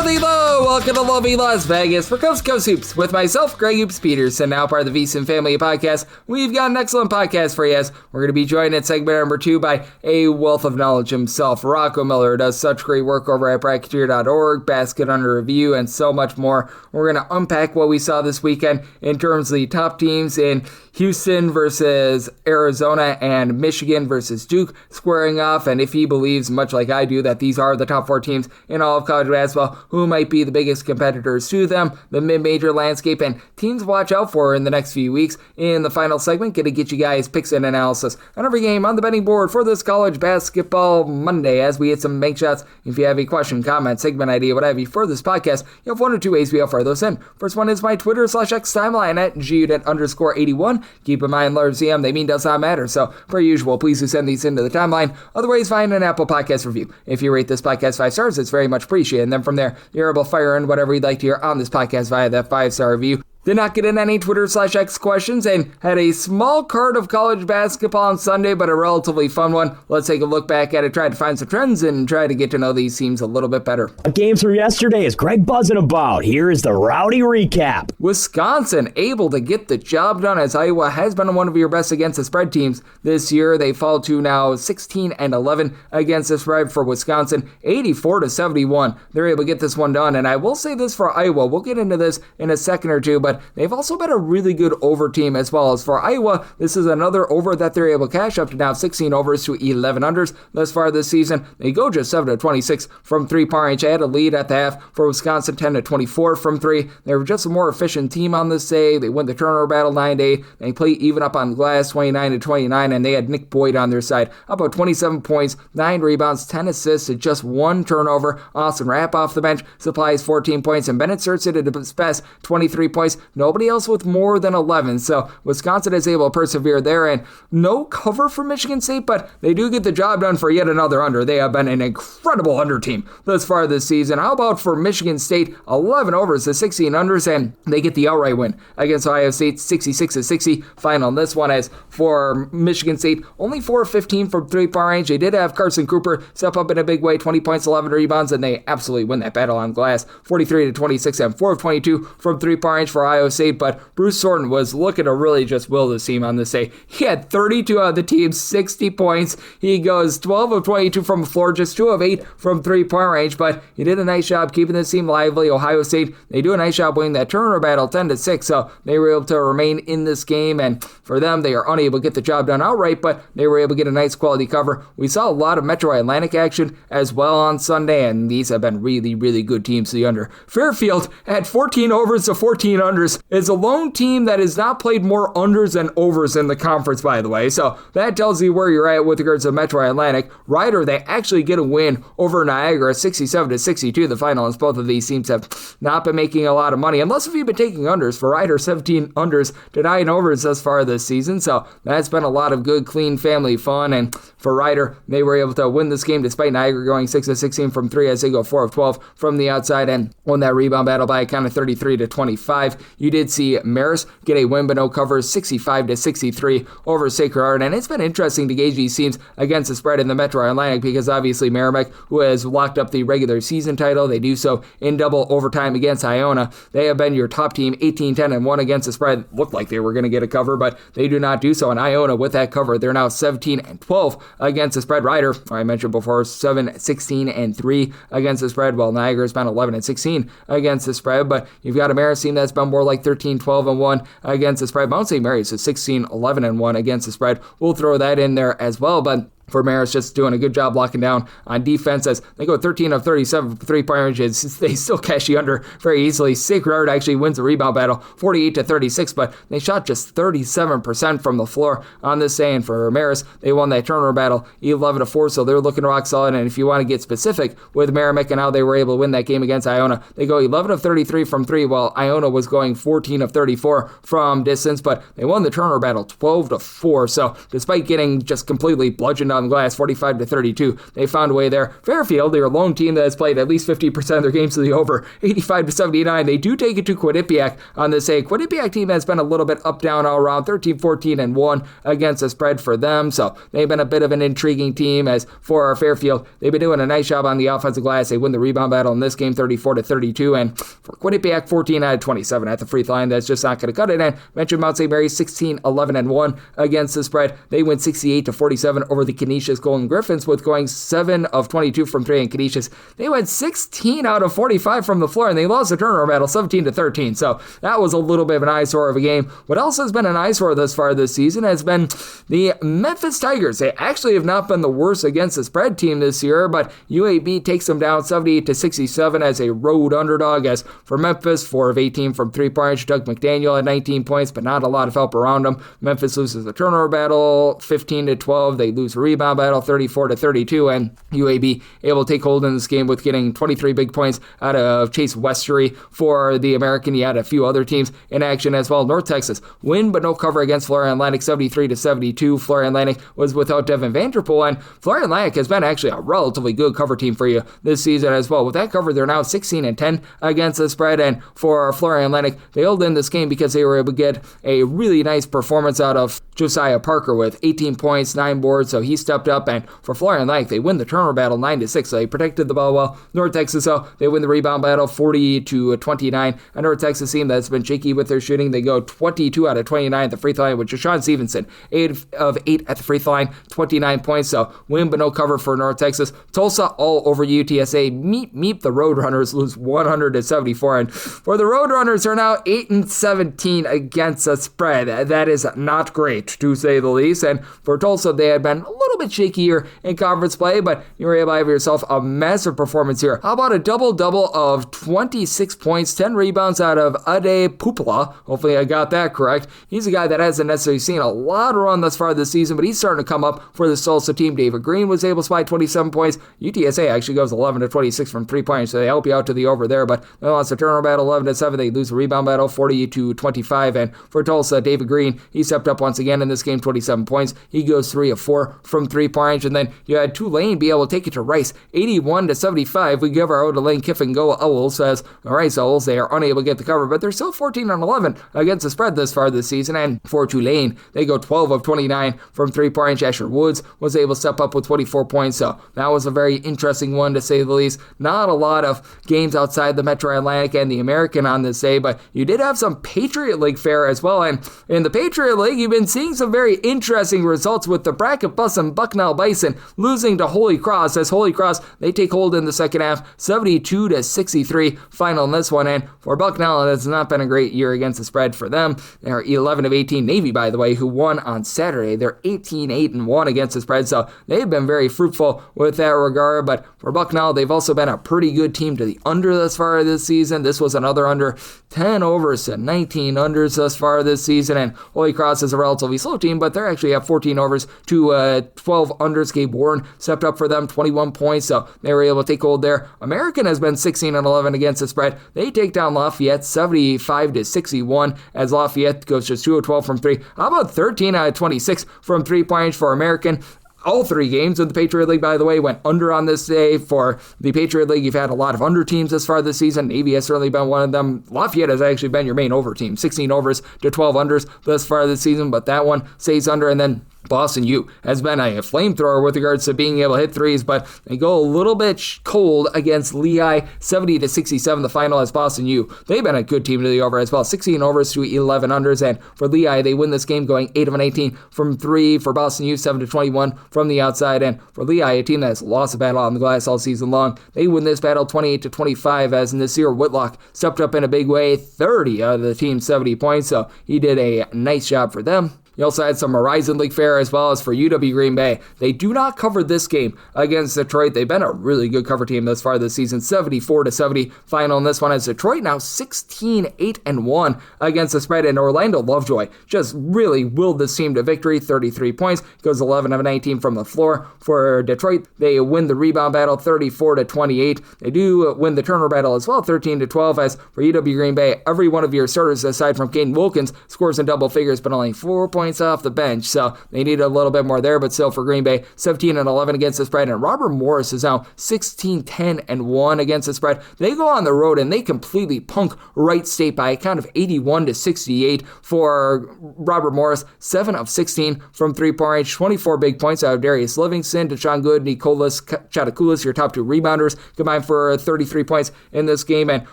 Hello, welcome to lovely Las Vegas for Coast to Coast Hoops with myself, Greg Hoops Peterson, now part of the VSiN family podcast. We've got an excellent podcast for you as we're going to be joined in segment number 2 by a wealth of knowledge himself, Rocco Miller, who does such great work over at Bracketeer.org, Basket Under Review, and so much more. We're going to unpack what we saw this weekend in terms of the top teams in Houston versus Arizona and Michigan versus Duke squaring off, and if he believes, much like I do, that these are the top 4 teams in all of college basketball, who might be the biggest competitors to them, the mid-major landscape, and teams to watch out for in the next few weeks. In the final segment, going to get you guys picks and analysis on every game on the betting board for this college basketball Monday as we hit some bank shots. If you have a question, comment, segment idea, what have you for this podcast, you have one or two ways we offer those in. First one is my Twitter /X timeline at @GUDET_81. Keep in mind, large CM, they mean does not matter. So, per usual, please do send these into the timeline. Otherwise, find an Apple Podcast review. If you rate this podcast 5 stars, it's very much appreciated. And then from there, you're able to fire in whatever you'd like to hear on this podcast via that 5-star review. Did not get in any Twitter /X questions and had a small card of college basketball on Sunday, but a relatively fun one. Let's take a look back at it, try to find some trends, and try to get to know these teams a little bit better. A game through yesterday is Greg buzzing about. Here is the rowdy recap. Wisconsin able to get the job done as Iowa has been one of your best against the spread teams this year. They fall to now 16-11 against the spread for Wisconsin, 84-71. They're able to get this one done, and I will say this for Iowa. We'll get into this in a second or two, but they've also been a really good over team as well. As for Iowa, this is another over that they're able to cash up to now 16 overs to 11 unders thus far this season. They go just 7-26 from 3-point range. They had a lead at the half for Wisconsin, 10-24 from 3. They were just a more efficient team on this day. They win the turnover battle 9-8. They play even up on glass 29-29, and they had Nick Boyd on their side. About 27 points, 9 rebounds, 10 assists, and just 1 turnover. Austin Rapp off the bench supplies 14 points, and Bennett Surtz at his best, 23 points. Nobody else with more than 11. So Wisconsin is able to persevere there, and no cover for Michigan State, but they do get the job done for yet another under. They have been an incredible under team thus far this season. How about for Michigan State? 11 overs to 16 unders, and they get the outright win against Ohio State, 66-60 final. This one is for Michigan State, only 4-15 from 3-point range. They did have Carson Cooper step up in a big way, 20 points, 11 rebounds, and they absolutely win that battle on glass, 43-26 and 4-22 from 3-point range for Ohio State, but Bruce Thornton was looking to really just will this team on this day. He had 32 out of the team, 60 points. He goes 12 of 22 from the floor, just 2 of 8 from 3-point range, but he did a nice job keeping this team lively. Ohio State, they do a nice job winning that turnover battle 10-6, so they were able to remain in this game, and for them, they are unable to get the job done outright, but they were able to get a nice quality cover. We saw a lot of Metro Atlantic action as well on Sunday, and these have been really, really good teams to the under. Fairfield had 14 overs to 14 unders. Is a lone team that has not played more unders than overs in the conference, by the way. So that tells you where you're at with regards to Metro Atlantic. Ryder, they actually get a win over Niagara, 67-62. The final is both of these teams have not been making a lot of money, unless if you've been taking unders. For Ryder, 17 unders to 9 overs thus far this season. So that's been a lot of good, clean family fun. And for Ryder, they were able to win this game despite Niagara going 6-16 from 3 as they go 4 of 12 from the outside and won that rebound battle by a count of 33-25. You did see Marist get a win but no cover, 65-63 over Sacred Heart, and it's been interesting to gauge these teams against the spread in the Metro Atlantic because obviously Merrimack, who has locked up the regular season title, they do so in double overtime against Iona. They have been your top team, 18-10-1 against the spread. Looked like they were going to get a cover, but they do not do so. And Iona, with that cover, they're now 17-12 against the spread. Ryder, I mentioned before, 7-16-3 against the spread, while Niagara's been 11-16 against the spread. But you've got a Marist team that's been more like 13-12-1 against the spread. Mount St. Mary's is 16-11-1 against the spread. We'll throw that in there as well, but for Marist, just doing a good job locking down on defense as they go 13 of 37 for 3-point ranges. They still cash the under very easily. Sacred Heart actually wins the rebound battle 48-36, but they shot just 37% from the floor on this day. And for Marist, they won that turnover battle 11-4, so they're looking rock solid. And if you want to get specific with Merrimack and how they were able to win that game against Iona, they go 11 of 33 from 3, while Iona was going 14 of 34 from distance, but they won the turnover battle 12-4. So despite getting just completely bludgeoned on the glass, 45-32. They found a way there. Fairfield, their lone team that has played at least 50% of their games to the over, 85-79. They do take it to Quinnipiac on this day. Quinnipiac team has been a little bit up-down all around, 13-14-1 against the spread for them, so they've been a bit of an intriguing team. As for Fairfield, they've been doing a nice job on the offensive glass. They win the rebound battle in this game, 34-32, and for Quinnipiac, 14 out of 27 at the free throw line. That's just not going to cut it. And mentioned Mount St. Mary's, 16-11-1 against the spread. They win 68-47 over the Canisius Golden Griffins, with going 7 of 22 from 3. And Canisius, they went 16 out of 45 from the floor, and they lost the turnover battle 17-13. So that was a little bit of an eyesore of a game. What else has been an eyesore thus far this season has been the Memphis Tigers. They actually have not been the worst against the spread team this year, but UAB takes them down 78-67 as a road underdog. As for Memphis, 4 of 18 from 3-point. Doug McDaniel had 19 points, but not a lot of help around him. Memphis loses the turnover battle 15-12. They lose the rebound battle 34-32, and UAB able to take hold in this game with getting 23 big points out of Chase Westery for the American. He had a few other teams in action as well. North Texas win but no cover against Florida Atlantic, 73-72. Florida Atlantic was without Devin Vanderpool, and Florida Atlantic has been actually a relatively good cover team for you this season as well. With that cover, they're now 16-10 against the spread, and for Florida Atlantic, they held in this game because they were able to get a really nice performance out of Josiah Parker with 18 points, 9 boards, so he stepped up. And for Florida Atlantic, they win the turnover battle 9-6, so they protected the ball well. North Texas, though, they win the rebound battle 40-29. A North Texas team that's been shaky with their shooting. They go 22 out of 29 at the free throw line with Jashawn Stevenson, 8 of 8 at the free throw line, 29 points, so win but no cover for North Texas. Tulsa all over UTSA. Meep the Roadrunners lose 100-74, and for the Roadrunners are now 8-17 against the spread. That is not great, to say the least. And for Tulsa, they had been a little bit shakier in conference play, but you were able to have yourself a massive performance here. How about a double-double of 26 points, 10 rebounds out of Ade Pupala? Hopefully I got that correct. He's a guy that hasn't necessarily seen a lot of run thus far this season, but he's starting to come up for the Tulsa team. David Green was able to spy 27 points. UTSA actually goes 11-26 from 3-point, so they help you out to the over there, but they lost the turnover battle 11-7. They lose the rebound battle 40-25, and for Tulsa, David Green, he stepped up once again in this game, 27 points. He goes 3 of 4 from 3-point, and then you had Tulane be able to take it to Rice, 81-75. We give our O to Lane Kiffin go Owls, as the Rice Owls, they are unable to get the cover, but they're still 14-11 against the spread this far this season. And for Tulane, they go 12 of 29 from 3-point. Asher Woods was able to step up with 24 points, so that was a very interesting one, to say the least. Not a lot of games outside the Metro Atlantic and the American on this day, but you did have some Patriot League fare as well, and in the Patriot League, you've been seeing some very interesting results with the bracket bus and Bucknell Bison losing to Holy Cross, as Holy Cross, they take hold in the second half, 72-63 final in this one. And for Bucknell, it has not been a great year against the spread for them. They're 11 of 18. Navy, by the way, who won on Saturday, they're 18-8-1 against the spread, so they've been very fruitful with that regard. But for Bucknell, they've also been a pretty good team to the under thus far this season. This was another under, 10 overs to 19 unders thus far this season, and Holy Cross is a relatively slow team, but they're actually have 14 overs to 12 unders. Gabe Warren stepped up for them, 21 points, so they were able to take hold there. American has been 16-11 against the spread. They take down Lafayette 75-61, as Lafayette goes just 2 of 12 from 3. How about 13 out of 26 from 3-points for American? All 3 games of the Patriot League, by the way, went under on this day. For the Patriot League, you've had a lot of under teams this far this season. Navy has certainly been one of them. Lafayette has actually been your main over team, 16 overs to 12 unders thus far this season, but that one stays under. And then Boston U has been a flamethrower with regards to being able to hit threes, but they go a little bit cold against Lehigh, 70-67 the final, as Boston U, they've been a good team to the over as well, 16 overs to 11 unders, and for Lehigh, they win this game going 8 of 18 from 3. For Boston U, 7-21 from the outside, and for Lehigh, a team that has lost a battle on the glass all season long, they win this battle 28-25, as Nasir Whitlock stepped up in a big way, 30 out of the team's 70 points, so he did a nice job for them. You also had some Horizon League fare as well. As for UW Green Bay, they do not cover this game against Detroit. They've been a really good cover team thus far this season, 74-70 final in this one, as Detroit now 16-8-1 against the spread, and Orlando Lovejoy just really willed this team to victory, 33 points, goes 11 of 19 from the floor. For Detroit, they win the rebound battle 34-28. They do win the turnover battle as well, 13-12, as for UW Green Bay, every one of your starters aside from Caden Wilkins scores in double figures, but only 4 points points off the bench, so they need a little bit more there, but still for Green Bay, 17-11 against the spread, and Robert Morris is now 16-10-1 against the spread. They go on the road and they completely punk Wright State by a count of 81-68 for Robert Morris, 7 of 16 from three-point range, 24 big points out of Darius Livingston, Deshaun Good, Nicholls, Chatakulis, your top two rebounders, combined for 33 points in this game. And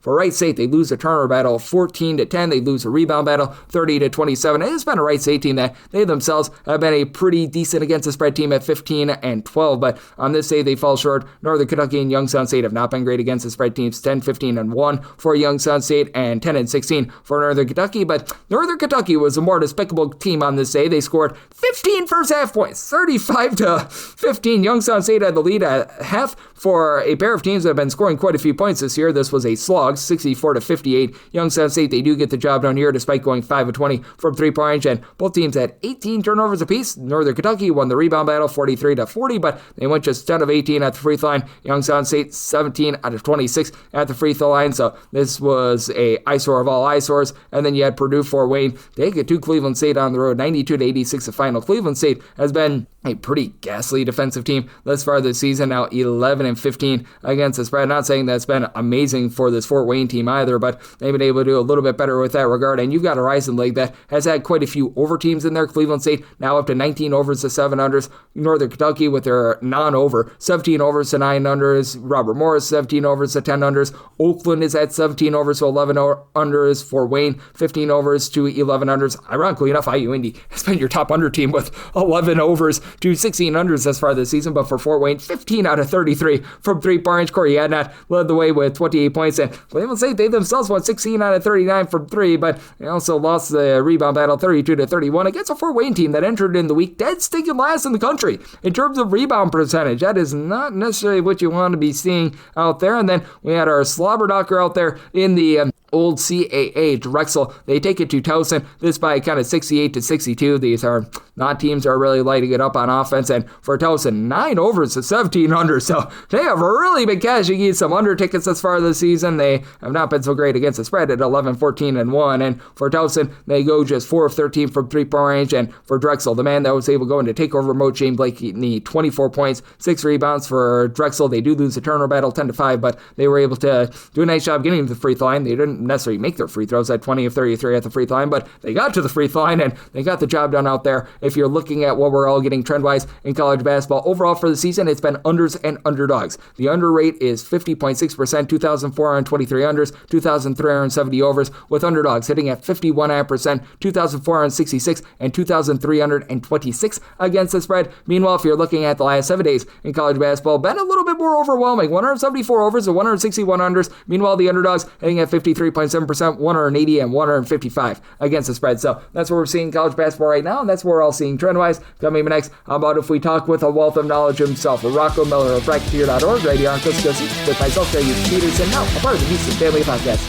for Wright State, they lose a turnover battle 14-10. They lose a rebound battle 30-27. And it's been a Wright State team that they themselves have been a pretty decent against the spread team at 15-12. But on this day, they fall short. Northern Kentucky and Youngstown State have not been great against the spread teams, 10-15-1 for Youngstown State and 10-16 for Northern Kentucky. But Northern Kentucky was a more despicable team on this day. They scored 15 first half points, 35-15. Youngstown State had the lead at half for a pair of teams that have been scoring quite a few points this year. This was a slog, 64-58. Youngstown State, they do get the job done here despite going 5-20 from three-point range, and both teams had 18 turnovers apiece. Northern Kentucky won the rebound battle 43-40, but they went just 10 of 18 at the free throw line. Youngstown State 17 out of 26 at the free throw line, so this was a eyesore of all eyesores. And then you had Purdue, Fort Wayne. They get to Cleveland State on the road, 92-86 the final. Cleveland State has been a pretty ghastly defensive team thus far this season, now 11-15 against the spread. Not saying that's been amazing for this Fort Wayne team either, but they've been able to do a little bit better with that regard. And you've got a Horizon League that has had quite a few over teams in there. Cleveland State now up to 19 overs to 7 unders. Northern Kentucky with their non-over, 17 overs to 9 unders. Robert Morris, 17 overs to 10 unders. Oakland is at 17 overs to 11 unders. Fort Wayne, 15 overs to 11 unders. Ironically enough, IU Indy has been your top under team with 11 overs to 16 unders thus far this season, but for Fort Wayne, 15 out of 33 from three-point range. Corey Adnott led the way with 28 points, and Cleveland State, they themselves won 16 out of 39 from three, but they also lost the rebound battle 32-31 against a Fort Wayne team that entered in the week dead stinking last in the country in terms of rebound percentage. That is not necessarily what you want to be seeing out there. And then we had our slobber knocker out there in the old CAA, Drexel. They take it to Towson, this by kind of 68-62. These are not teams that are really lighting it up on offense, and for Towson, 9 overs to 17 under, so they have really been cashing in some under tickets as far this season. They have not been so great against the spread at 11-14-1, and for Towson, they go just 4 of 13 from three-point range, and for Drexel, the man that was able to go into takeover mode, Shane Blakeney, 24 points, 6 rebounds for Drexel. They do lose the turnover battle 10-5, but they were able to do a nice job getting to the free throw line. They didn't necessarily make their free throws at 20 of 33 at the free throw line, but they got to the free throw line, and they got the job done out there. If you're looking at what we're all getting trend-wise in college basketball, overall for the season, it's been unders and underdogs. The under rate is 50.6%, 2,423 unders, 2,370 overs, with underdogs hitting at 51%, 2,466 and 2,326 against the spread. Meanwhile, if you're looking at the last 7 days in college basketball, been a little bit more overwhelming. 174 overs to 161 unders. Meanwhile, the underdogs hitting at 53.7%, 180 and 155 against the spread. So that's what we're seeing in college basketball right now, and that's what we're all seeing trend-wise. Coming up next, how about if we talk with a wealth of knowledge himself, Rocco Miller of Bracketeer.org, right here on Coast to Coast with myself, Jay Peterson, now a part of the Houston Family Podcast.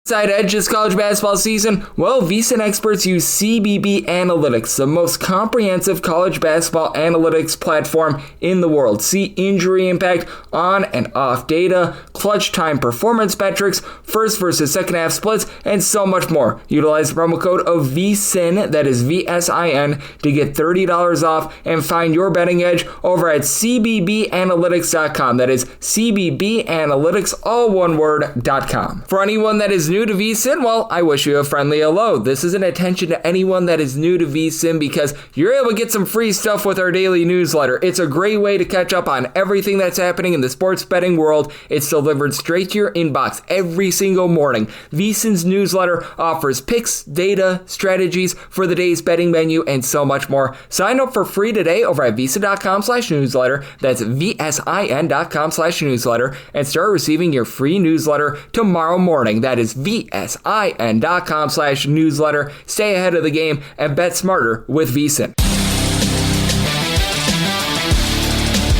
Side edge this college basketball season? Well, VSiN experts use CBB Analytics, the most comprehensive college basketball analytics platform in the world. See injury impact, on and off data, clutch time performance metrics, first versus second half splits, and so much more. Utilize the promo code of VSiN, that is VSIN, to get $30 off and find your betting edge over at cbbanalytics.com. That is cbbanalytics, all one word.com. For anyone that is new to VSiN, well, I wish you a friendly hello. This is an attention to anyone that is new to VSiN because you're able to get some free stuff with our daily newsletter. It's a great way to catch up on everything that's happening in the sports betting world. It's delivered straight to your inbox every single morning. VSiN's newsletter offers picks, data, strategies for the day's betting menu, and so much more. Sign up for free today over at VSiN.com/newsletter. That's VSIN.com/newsletter, and start receiving your free newsletter tomorrow morning. That is VSIN.com/newsletter. Stay ahead of the game and bet smarter with VSiN.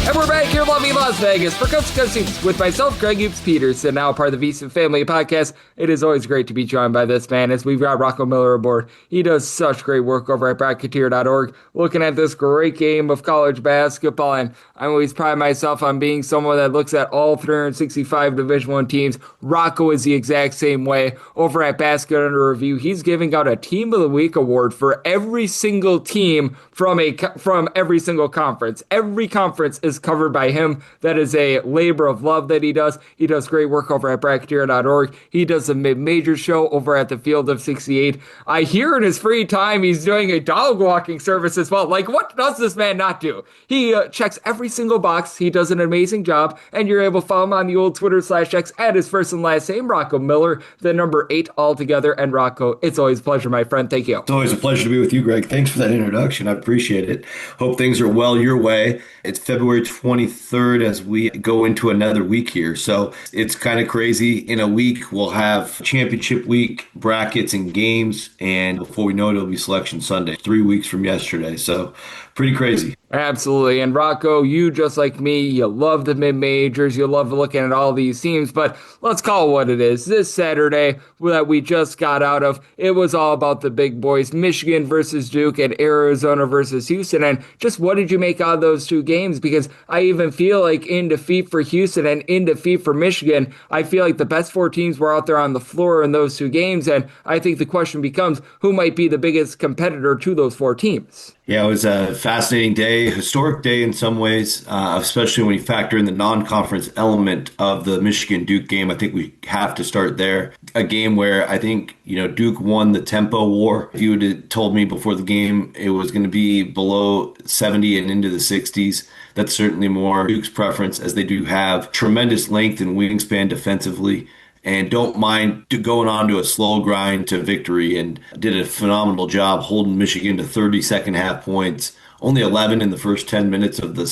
And we're back here in lovely Las Vegas for Coast to Coast Hoops with myself, Greg Hoops Peterson, now part of the VSiN Family Podcast. It is always great to be joined by this man as we've got Rocco Miller aboard. He does such great work over at Bracketeer.org, looking at this great game of college basketball. And I always pride myself on being someone that looks at all 365 Division I teams. Rocco is the exact same way. Over at Basket Under Review, he's giving out a Team of the Week award for every single team from every single conference. Every conference is covered by him. That is a labor of love that he does. He does great work over at Bracketeer.org. He does a mid-major show over at the Field of 68. I hear in his free time he's doing a dog walking service as well. Like, what does this man not do? He checks every single box. He does an amazing job, and you're able to follow him on the old Twitter/X at his first and last name, Rocco Miller, the number 8 altogether. And Rocco, it's always a pleasure, my friend. Thank you. It's always a pleasure to be with you, Greg. Thanks for that introduction. I appreciate it. Hope things are well your way. It's February 23rd as we go into another week here. So it's kind of crazy. In a week, we'll have championship week, brackets, and games. And before we know it, it'll be Selection Sunday, 3 weeks from yesterday. So pretty crazy. Absolutely. And Rocco, you just like me, you love the mid-majors, you love looking at all these teams, but let's call it what it is. This Saturday that we just got out of, it was all about the big boys, Michigan versus Duke and Arizona versus Houston. And just what did you make out of those two games? Because I even feel like in defeat for Houston and in defeat for Michigan, I feel like the best 4 teams were out there on the floor in those 2 games. And I think the question becomes, who might be the biggest competitor to those 4 teams? Yeah, it was a fascinating day, historic day in some ways, especially when you factor in the non-conference element of the Michigan-Duke game. I think we have to start there. A game where I think, Duke won the tempo war. If you would have told me before the game it was going to be below 70 and into the 60s, that's certainly more Duke's preference, as they do have tremendous length and wingspan defensively, and don't mind going on to a slow grind to victory, and did a phenomenal job holding Michigan to 30 second half points, only 11 in the first 10 minutes of the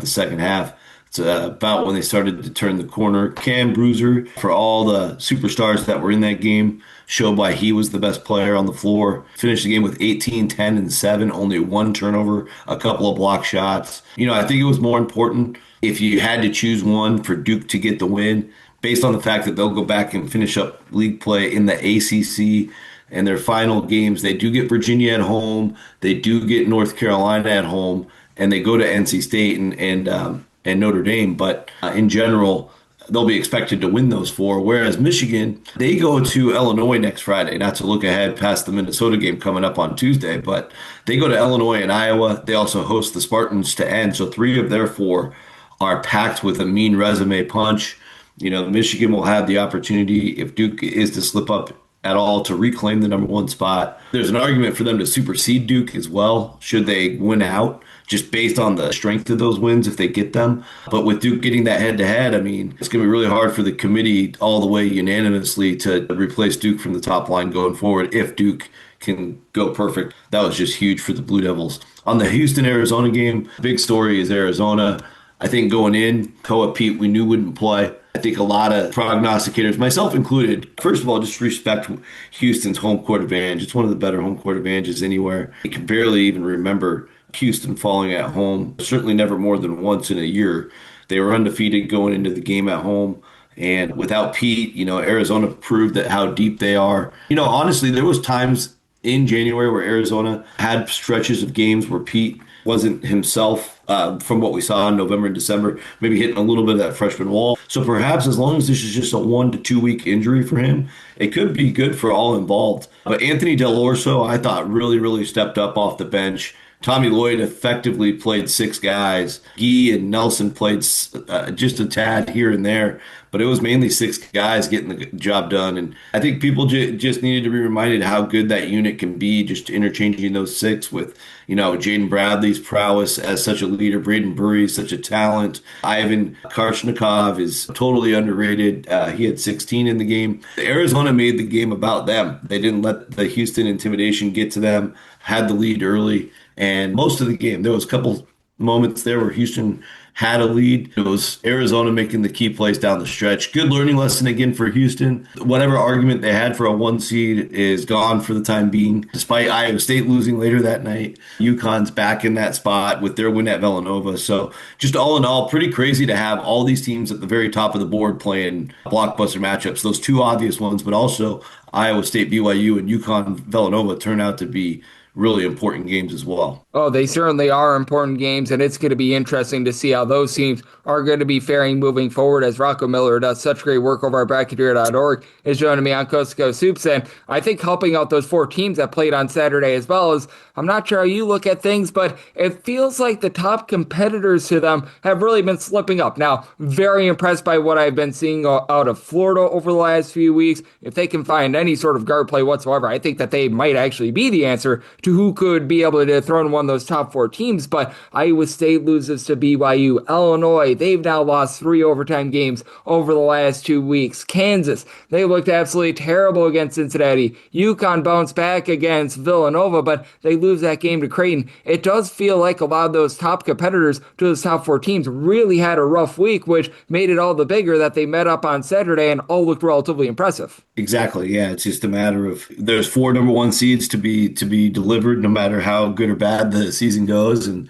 second half. It's about when they started to turn the corner. Cam Bruiser, for all the superstars that were in that game, showed why he was the best player on the floor. Finished the game with 18, 10, and 7, only 1 turnover, a couple of block shots. I think it was more important, if you had to choose one, for Duke to get the win, based on the fact that they'll go back and finish up league play in the ACC and their final games. They do get Virginia at home, they do get North Carolina at home, and they go to NC State and Notre Dame. But in general, they'll be expected to win those 4. Whereas Michigan, they go to Illinois next Friday. Not to look ahead past the Minnesota game coming up on Tuesday, but they go to Illinois and Iowa. They also host the Spartans to end. So 3 of their 4 are packed with a mean resume punch. Michigan will have the opportunity, if Duke is to slip up at all, to reclaim the number 1 spot. There's an argument for them to supersede Duke as well, should they win out, just based on the strength of those wins if they get them. But with Duke getting that head-to-head, it's going to be really hard for the committee all the way unanimously to replace Duke from the top line going forward if Duke can go perfect. That was just huge for the Blue Devils. On the Houston-Arizona game, big story is Arizona. I think going in, Koa Pete, we knew wouldn't play. I think a lot of prognosticators, myself included, first of all, just respect Houston's home court advantage. It's one of the better home court advantages anywhere. You can barely even remember Houston falling at home, certainly never more than once in a year. They were undefeated going into the game at home. And without Pete, Arizona proved that how deep they are. Honestly, there was times in January where Arizona had stretches of games where Pete wasn't himself, from what we saw in November and December, maybe hitting a little bit of that freshman wall. So perhaps as long as this is just a 1 to 2 week injury for him, it could be good for all involved. But Anthony Del Orso, I thought, really stepped up off the bench. Tommy Lloyd effectively played 6 guys. Gee and Nelson played just a tad here and there, but it was mainly 6 guys getting the job done. And I think people just needed to be reminded how good that unit can be, just interchanging those 6 with, Jaden Bradley's prowess as such a leader, Braden Burry, such a talent. Ivan Karshnikov is totally underrated. He had 16 in the game. Arizona made the game about them. They didn't let the Houston intimidation get to them, had the lead early. And most of the game, there was a couple moments there where Houston had a lead. It was Arizona making the key plays down the stretch. Good learning lesson again for Houston. Whatever argument they had for a 1 seed is gone for the time being. Despite Iowa State losing later that night, UConn's back in that spot with their win at Villanova. So just all in all, pretty crazy to have all these teams at the very top of the board playing blockbuster matchups. Those two obvious ones, but also Iowa State, BYU, and UConn Villanova turn out to be really important games as well. Oh, they certainly are important games, and it's going to be interesting to see how those teams are going to be faring moving forward as Rocco Miller does such great work over at Bracketeer.org is joining me on Coast to Coast Hoops, and I think helping out those 4 teams that played on Saturday as well is, I'm not sure how you look at things, but it feels like the top competitors to them have really been slipping up. Now, very impressed by what I've been seeing out of Florida over the last few weeks. If they can find any sort of guard play whatsoever, I think that they might actually be the answer to who could be able to dethrone one of those top 4 teams. But Iowa State loses to BYU. Illinois, they've now lost 3 overtime games over the last 2 weeks. Kansas, they looked absolutely terrible against Cincinnati. UConn bounced back against Villanova, but they lose that game to Creighton. It does feel like a lot of those top competitors to those top 4 teams really had a rough week, which made it all the bigger that they met up on Saturday and all looked relatively impressive. Exactly. Yeah, it's just a matter of there's 4 number 1 seeds to be delivered, no matter how good or bad the season goes. And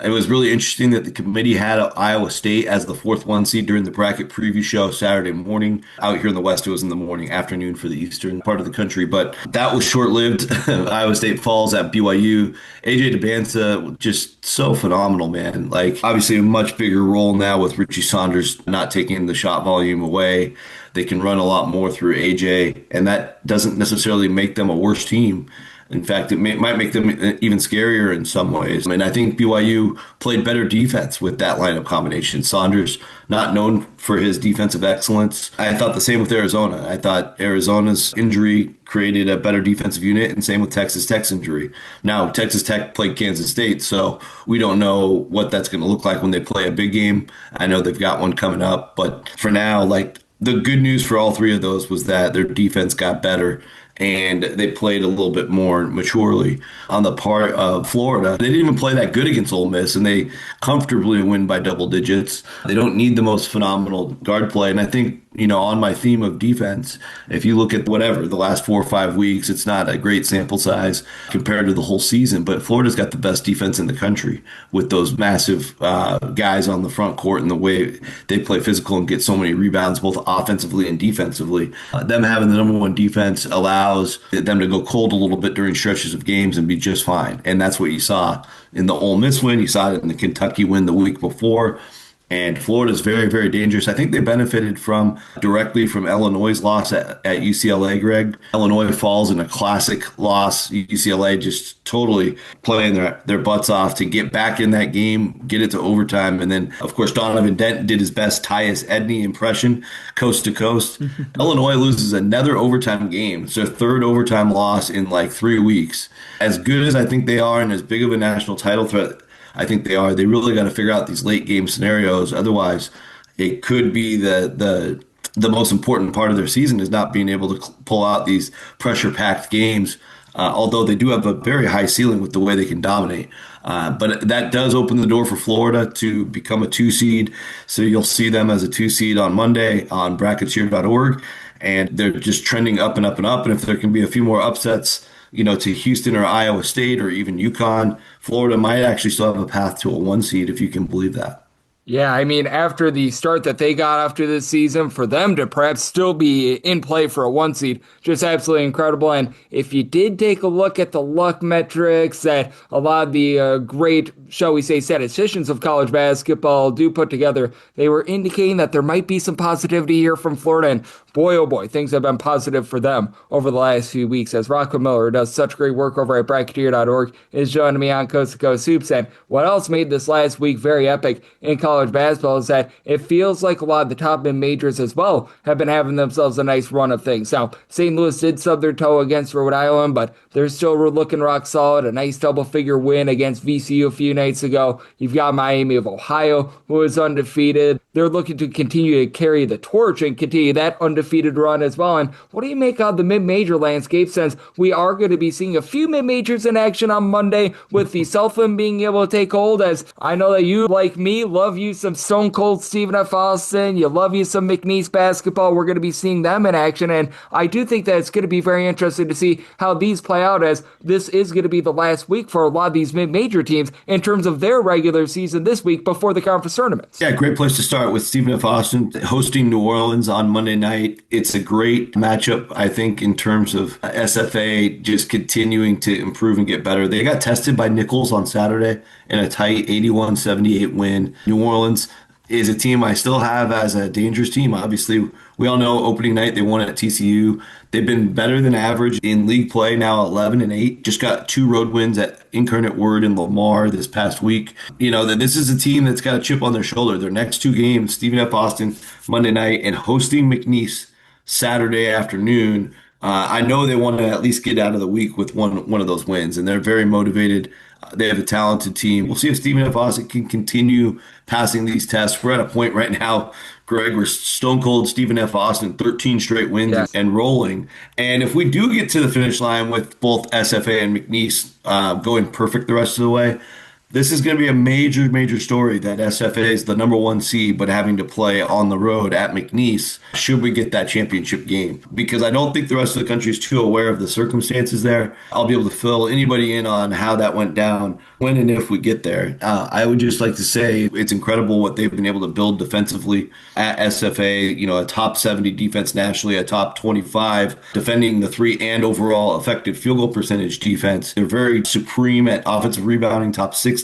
it was really interesting that the committee had Iowa State as the 4th 1 seed during the bracket preview show Saturday morning. Out here in the West, it was in the morning, afternoon for the eastern part of the country. But that was short-lived. Iowa State falls at BYU. AJ DeBanza, just so phenomenal, man. Like, obviously a much bigger role now with Richie Saunders not taking the shot volume away. They can run a lot more through AJ, and that doesn't necessarily make them a worse team. In fact, it might make them even scarier in some ways. I mean, I think BYU played better defense with that lineup combination. Saunders, not known for his defensive excellence. I thought the same with Arizona. I thought Arizona's injury created a better defensive unit, and same with Texas Tech's injury. Now, Texas Tech played Kansas State, so we don't know what that's going to look like when they play a big game. I know they've got one coming up, but for now, like, the good news for all 3 of those was that their defense got better and they played a little bit more maturely on the part of Florida. They didn't even play that good against Ole Miss, and they comfortably win by double digits. They don't need the most phenomenal guard play. And I think, on my theme of defense, if you look at the last 4 or 5 weeks, it's not a great sample size compared to the whole season, but Florida's got the best defense in the country with those massive guys on the front court and the way they play physical and get so many rebounds, both offensively and defensively. Them having the number 1 defense allows them to go cold a little bit during stretches of games and be just fine. And that's what you saw in the Ole Miss win. You saw it in the Kentucky win the week before. And Florida's very, very dangerous. I think they benefited directly from Illinois' loss at UCLA, Greg. Illinois falls in a classic loss. UCLA just totally playing their butts off to get back in that game, get it to overtime. And then, of course, Donovan Dent did his best Tyus Edney impression, coast to coast. Illinois loses another overtime game. It's their 3rd overtime loss in like 3 weeks. As good as I think they are and as big of a national title threat I think they are. They really got to figure out these late game scenarios. Otherwise, it could be the most important part of their season is not being able to pull out these pressure-packed games, although they do have a very high ceiling with the way they can dominate. But that does open the door for Florida to become a 2 seed. So you'll see them as a 2 seed on Monday on Bracketeer.org. And they're just trending up and up and up. And if there can be a few more upsets, to Houston or Iowa State or even UConn, Florida might actually still have a path to a 1 seed, if you can believe that. Yeah, I mean, after the start that they got after this season, for them to perhaps still be in play for a 1 seed, just absolutely incredible. And if you did take a look at the luck metrics that a lot of the great, shall we say, statisticians of college basketball do put together, they were indicating that there might be some positivity here from Florida. And boy, oh boy, things have been positive for them over the last few weeks, as Rocco Miller does such great work over at Bracketeer.org, is joining me on Coast to Coast Hoops. And what else made this last week very epic in college basketball is that it feels like a lot of the top mid-majors as well have been having themselves a nice run of things. Now, St. Louis did stub their toe against Rhode Island, but they're still looking rock solid. A nice double-figure win against VCU a few nights ago. You've got Miami of Ohio, who is undefeated. They're looking to continue to carry the torch and continue that undefeated run as well. And what do you make of the mid-major landscape, since we are going to be seeing a few mid-majors in action on Monday with the Southland being able to take hold, as I know that you, like me, love you some Stone Cold Stephen F. Austin. You love you some McNeese basketball. We're going to be seeing them in action. And I do think that it's going to be very interesting to see how these play out, as this is going to be the last week for a lot of these mid-major teams in terms of their regular season this week before the conference tournaments. Yeah, great place to start with Stephen F. Austin hosting New Orleans on Monday night. It's a great matchup, I think, in terms of SFA just continuing to improve and get better. They got tested by Nicholls on Saturday in a tight 81-78 win. New Orleans is a team I still have as a dangerous team. Obviously, we all know opening night they won at TCU. They've been better than average in league play, now 11-8. Just got 2 road wins at Incarnate and Lamar this past week. You know, that this is a team that's got a chip on their shoulder. Their next 2 games, Stephen F. Austin Monday night and hosting McNeese Saturday afternoon. I know they want to at least get out of the week with one of those wins, and they're very motivated. They have a talented team. We'll see if Stephen F. Austin can continue passing these tests. We're at a point right now, Greg, where Stone Cold Stephen F. Austin, 13 straight wins and rolling. And if we do get to the finish line with both SFA and McNeese going perfect the rest of the way, this is going to be a major, major story that SFA is the number 1 seed, but having to play on the road at McNeese should we get that championship game. Because I don't think the rest of the country is too aware of the circumstances there. I'll be able to fill anybody in on how that went down when and if we get there. I would just like to say it's incredible what they've been able to build defensively at SFA. You know, a top 70 defense nationally, a top 25 defending the 3 and overall effective field goal percentage defense. They're very supreme at offensive rebounding, top 60,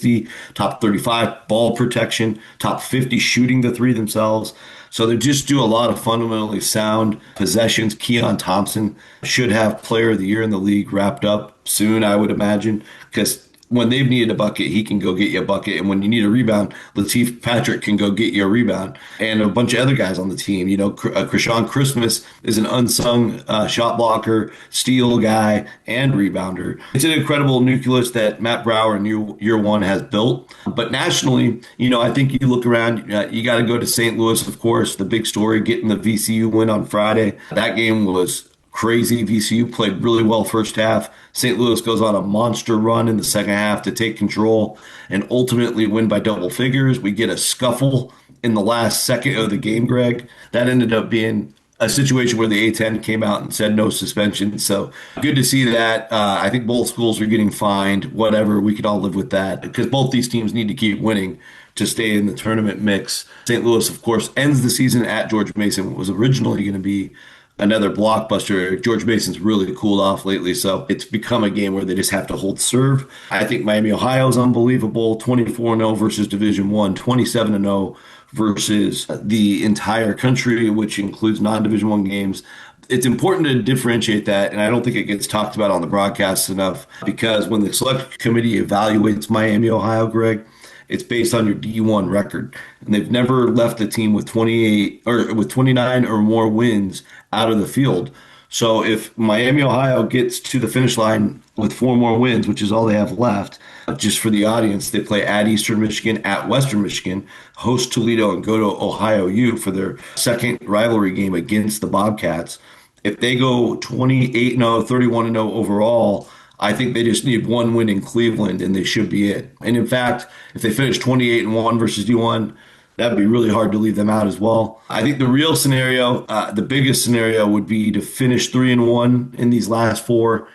top 35 ball protection, top 50 shooting the 3 themselves. So they just do a lot of fundamentally sound possessions. Keon Thompson should have player of the year in the league wrapped up soon, I would imagine, because when they've needed a bucket, he can go get you a bucket. And when you need a rebound, Latif Patrick can go get you a rebound. And a bunch of other guys on the team. You know, Krishan Christmas is an unsung shot blocker, steal guy, and rebounder. It's an incredible nucleus that Matt Brower in year 1 has built. But nationally, you know, I think you look around, you got to go to St. Louis, of course, the big story, getting the VCU win on Friday. That game was crazy. VCU played really well first half. St. Louis goes on a monster run in the second half to take control and ultimately win by double figures. We get a scuffle in the last second of the game, Greg. That ended up being a situation where the A-10 came out and said no suspension. So good to see that. I think both schools are getting fined. Whatever, we could all live with that because both these teams need to keep winning to stay in the tournament mix. St. Louis, of course, ends the season at George Mason. What was originally going to be another blockbuster. George Mason's really cooled off lately, so it's become a game where they just have to hold serve. I think Miami, Ohio is unbelievable. 24-0 versus Division I, 27-0 versus the entire country, which includes non-Division I games. It's important to differentiate that, and I don't think it gets talked about on the broadcast enough because when the select committee evaluates Miami, Ohio, Greg, it's based on your D1 record. And they've never left a team with 28 or with 29 or more wins out of the field. So if Miami, Ohio gets to the finish line with 4 more wins, which is all they have left, just for the audience, they play at Eastern Michigan, at Western Michigan, host Toledo, and go to Ohio U for their second rivalry game against the Bobcats. If they go 28-0, 31-0 overall, I think they just need 1 win in Cleveland and they should be it. And in fact, if they finish 28-1 versus D1, that'd be really hard to leave them out as well. I think the real scenario, the biggest scenario would be to finish 3-1 in these last 4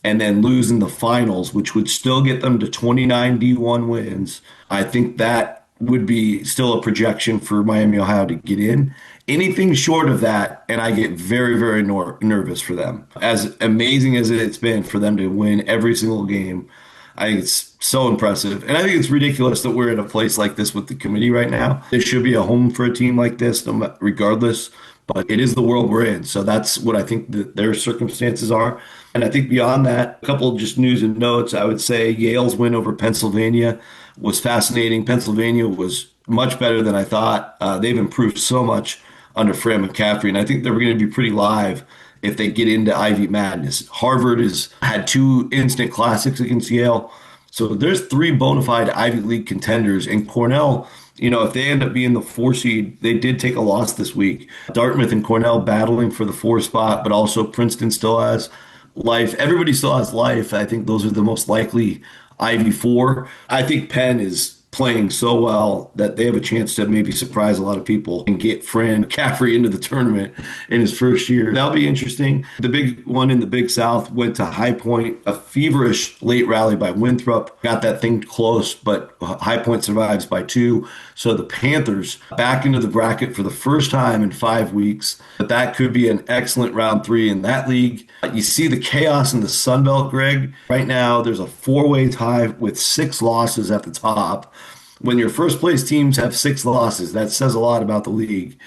and then lose in the finals, which would still get them to 29 D1 wins. I think that would be still a projection for Miami, Ohio to get in. Anything short of that, and I get very, very nervous for them. As amazing as it's been for them to win every single game, I think it's so impressive. And I think it's ridiculous that we're in a place like this with the committee right now. There should be a home for a team like this, regardless. But it is the world we're in. So that's what I think that their circumstances are. And I think beyond that, a couple of just news and notes. I would say Yale's win over Pennsylvania was fascinating. Pennsylvania was much better than I thought. They've improved so much under Fran McCaffrey, and I think they're going to be pretty live if they get into Ivy Madness. Harvard has had 2 instant classics against Yale, so there's 3 bona fide Ivy League contenders. And Cornell, you know, if they end up being the 4 seed, they did take a loss this week. Dartmouth and Cornell battling for the 4 spot, but also Princeton still has life. Everybody still has life. I think those are the most likely Ivy 4. I think Penn is playing so well that they have a chance to maybe surprise a lot of people and get Fran McCaffrey into the tournament in his first year. That'll be interesting. The big one in the Big South went to High Point, a feverish late rally by Winthrop. Got that thing close, but High Point survives by 2. So the Panthers back into the bracket for the first time in 5 weeks. But that could be an excellent round 3 in that league. You see the chaos in the Sun Belt, Greg. Right now, there's a 4-way tie with 6 losses at the top. When your first place teams have 6 losses, that says a lot about the league.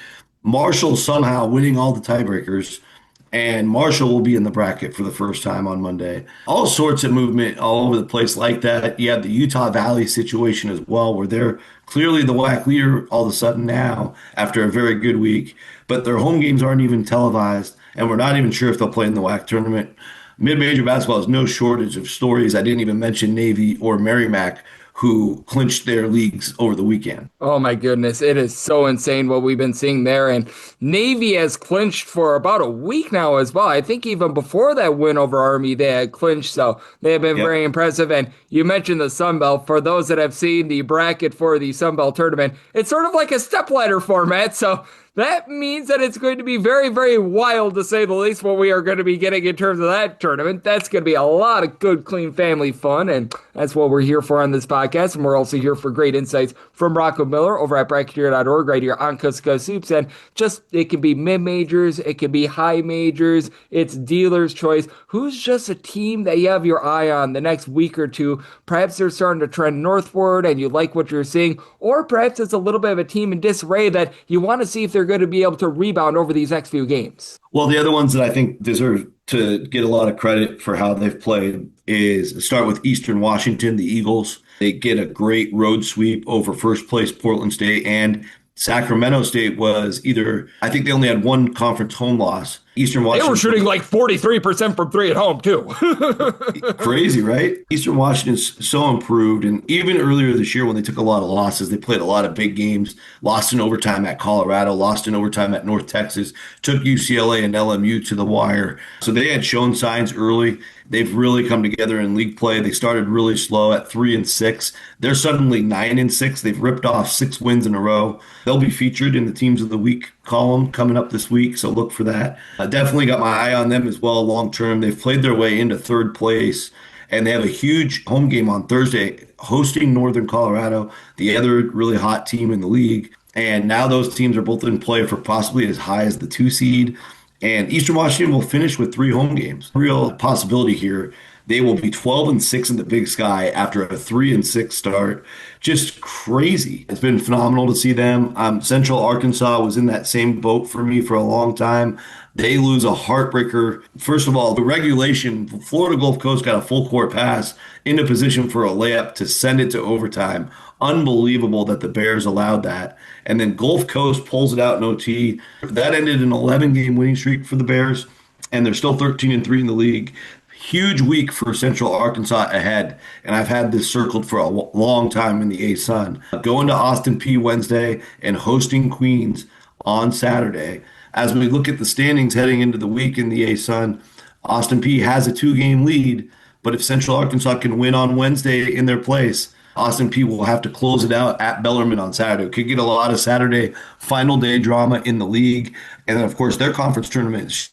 Marshall somehow winning all the tiebreakers, and Marshall will be in the bracket for the first time on Monday. All sorts of movement all over the place like that. You have the Utah Valley situation as well, where they're clearly the WAC leader all of a sudden now after a very good week, but their home games aren't even televised, and we're not even sure if they'll play in the WAC tournament. Mid-major basketball has no shortage of stories. I didn't even mention Navy or Merrimack, who clinched their leagues over the weekend. Oh my goodness, it is so insane what we've been seeing there. And Navy has clinched for about a week now as well. I think even before that win over Army, they had clinched. So they have been very impressive. And you mentioned the Sun Belt. For those that have seen the bracket for the Sun Belt tournament, it's sort of like a stepladder format. So that means that it's going to be very, very wild, to say the least, what we are going to be getting in terms of that tournament. That's going to be a lot of good, clean family fun, and that's what we're here for on this podcast. And we're also here for great insights from Rocco Miller over at bracketeer.org right here on Coast to Coast Hoops. And just, it can be mid-majors, it can be high majors, it's dealer's choice. Who's just a team that you have your eye on the next week or two? Perhaps they're starting to trend northward and you like what you're seeing, or perhaps it's a little bit of a team in disarray that you want to see if they're going to be able to rebound over these next few games. Well, the other ones that I think deserve to get a lot of credit for how they've played is start with Eastern Washington, the Eagles. They get a great road sweep over first place Portland State, and Sacramento State was either, I think they only had one conference home loss. Eastern Washington. They were shooting like 43% from 3 at home, too. Crazy, right? Eastern Washington's so improved. And even earlier this year when they took a lot of losses, they played a lot of big games, lost in overtime at Colorado, lost in overtime at North Texas, took UCLA and LMU to the wire. So they had shown signs early. They've really come together in league play. They started really slow at 3-6. They're suddenly 9-6. They've ripped off 6 wins in a row. They'll be featured in the Teams of the Week column coming up this week, so look for that. I definitely got my eye on them as well long term. They've played their way into 3rd place, and they have a huge home game on Thursday hosting Northern Colorado, the other really hot team in the league. And now those teams are both in play for possibly as high as the 2 seed. And Eastern Washington will finish with 3 home games. Real possibility here. They will be 12-6 in the Big Sky after a 3-6 start. Just crazy. It's been phenomenal to see them. Central Arkansas was in that same boat for me for a long time. They lose a heartbreaker. First of all, the regulation, Florida Gulf Coast got a full court pass into position for a layup to send it to overtime. Unbelievable that the Bears allowed that. And then Gulf Coast pulls it out in OT. That ended an 11-game winning streak for the Bears, and they're still 13-3 in the league. Huge week for Central Arkansas ahead, and I've had this circled for a long time in the A-Sun. Going to Austin P Wednesday and hosting Queens on Saturday. As we look at the standings heading into the week in the A-Sun, Austin P has a 2-game lead, but if Central Arkansas can win on Wednesday in their place, Austin P will have to close it out at Bellarmine on Saturday. Could get a lot of Saturday final day drama in the league. And then, of course, their conference tournament is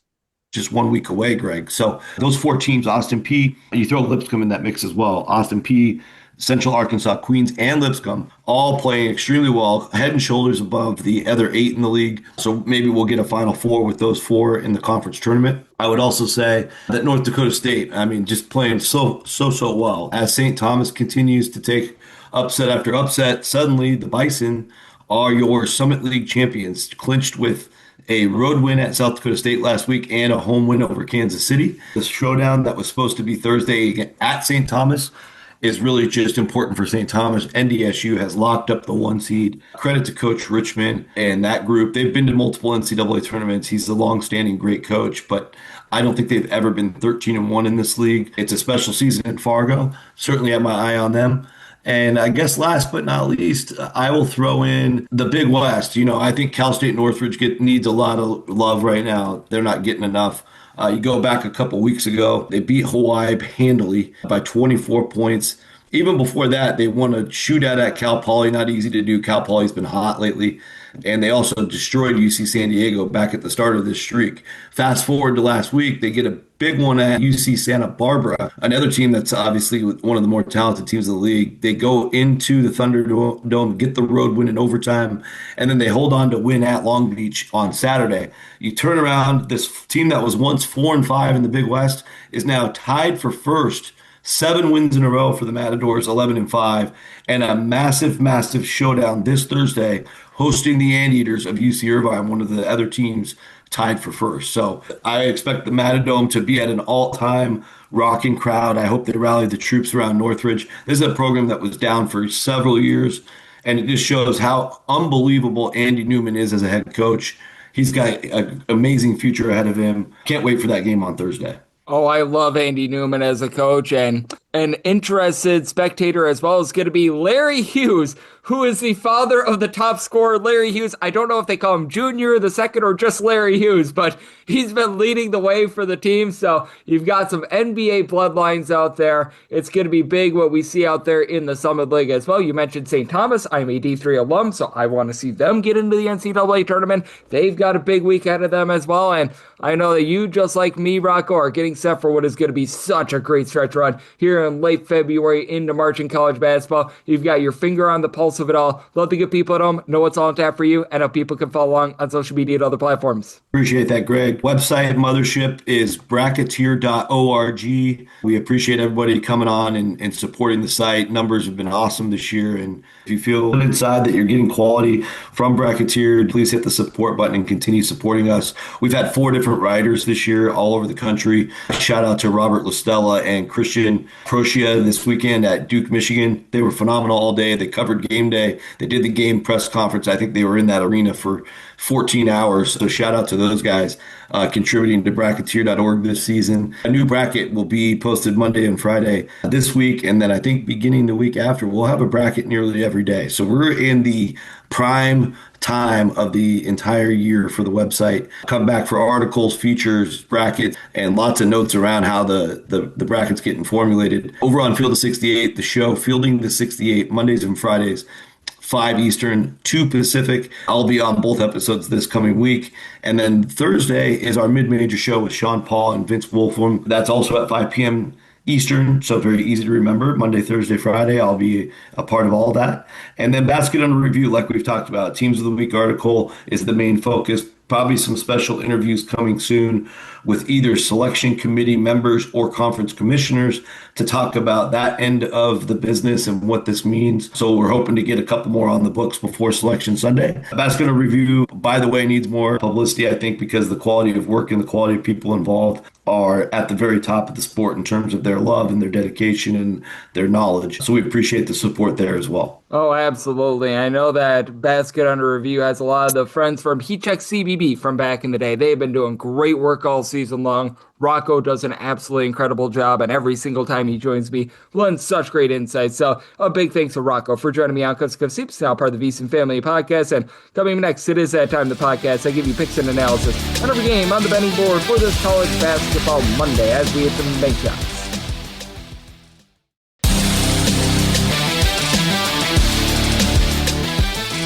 just 1 week away, Greg. So those 4 teams, Austin P, you throw Lipscomb in that mix as well. Austin P, Central Arkansas, Queens, and Lipscomb all playing extremely well, head and shoulders above the other 8 in the league. So maybe we'll get a Final Four with those 4 in the conference tournament. I would also say that North Dakota State, just playing so well. As St. Thomas continues to take upset after upset, suddenly the Bison are your Summit League champions, clinched with a road win at South Dakota State last week and a home win over Kansas City. The showdown that was supposed to be Thursday at St. Thomas is really just important for St. Thomas. NDSU has locked up the 1 seed. Credit to Coach Richmond and that group. They've been to multiple NCAA tournaments. He's a long-standing great coach, but I don't think they've ever been 13-1 in this league. It's a special season in Fargo. Certainly have my eye on them. And I guess last but not least, I will throw in the Big West. I think Cal State Northridge needs a lot of love right now. They're not getting enough. You go back a couple weeks ago, they beat Hawaii handily by 24 points. Even before that, they won a shootout at Cal Poly. Not easy to do. Cal Poly's been hot lately. And they also destroyed UC San Diego back at the start of this streak. Fast forward to last week, they get a big one at UC Santa Barbara, another team that's obviously one of the more talented teams of the league. They go into the Thunderdome, get the road win in overtime, and then they hold on to win at Long Beach on Saturday. You turn around, this team that was once 4-5 in the Big West is now tied for first. 7 wins in a row for the Matadors, 11-5, and a massive, massive showdown this Thursday, hosting the Anteaters of UC Irvine, one of the other teams tied for first. So I expect the Matadome to be at an all-time rocking crowd. I hope they rally the troops around Northridge. This is a program that was down for several years, and it just shows how unbelievable Andy Newman is as a head coach. He's got an amazing future ahead of him. Can't wait for that game on Thursday. Oh, I love Andy Newman as a coach, and an interested spectator as well is going to be Larry Hughes, who is the father of the top scorer, Larry Hughes. I don't know if they call him Junior, the second, or just Larry Hughes, but he's been leading the way for the team. So you've got some NBA bloodlines out there. It's going to be big what we see out there in the Summit League as well. You mentioned St. Thomas. I'm a D3 alum, so I want to see them get into the NCAA tournament. They've got a big week ahead of them as well. And I know that you, just like me, Rocco, are getting set for what is going to be such a great stretch run here in late February into March in college basketball. You've got your finger on the pulse of it all. Let the good people at home know what's all on tap for you, and how people can follow along on social media and other platforms. Appreciate that, Greg. Website mothership is bracketeer.org. We appreciate everybody coming on and supporting the site. Numbers have been awesome this year, and if you feel inside that you're getting quality from Bracketeer, please hit the support button and continue supporting us. We've had 4 different writers this year all over the country. Shout out to Robert Listella and Christian Procia this weekend at Duke, Michigan. They were phenomenal all day. They covered game day. They did the game press conference. I think they were in that arena for 14 hours. So shout out to those guys contributing to bracketeer.org this season. A new bracket will be posted Monday and Friday this week. And then I think beginning the week after, we'll have a bracket nearly every day. So we're in the prime time of the entire year for the website. Come back for articles, features, brackets, and lots of notes around how the brackets getting formulated. Over on Field of 68, the show, Fielding the 68, Mondays and Fridays, 5 Eastern, 2 Pacific. I'll be on both episodes this coming week. And then Thursday is our mid-major show with Sean Paul and Vince Wolfram. That's also at 5 p.m. Eastern, so very easy to remember. Monday, Thursday, Friday, I'll be a part of all that. And then Basket Under Review, like we've talked about. Teams of the Week article is the main focus. Probably some special interviews coming soon with either selection committee members or conference commissioners to talk about that end of the business and what this means. So we're hoping to get a couple more on the books before Selection Sunday. Basket Under Review, by the way, needs more publicity, I think, because the quality of work and the quality of people involved are at the very top of the sport in terms of their love and their dedication and their knowledge. So we appreciate the support there as well. Oh, absolutely. I know that Basket Under Review has a lot of the friends from Heat Check CBB from back in the day. They've been doing great work all season long. Rocco does an absolutely incredible job, and every single time he joins me, lends such great insights. So a big thanks to Rocco for joining me on Cups of Soups, now part of the VSiN Family Podcast. And coming next, it is that time of the podcast. I give you picks and analysis on every game on the betting board for this college basketball Monday as we hit some bank shots.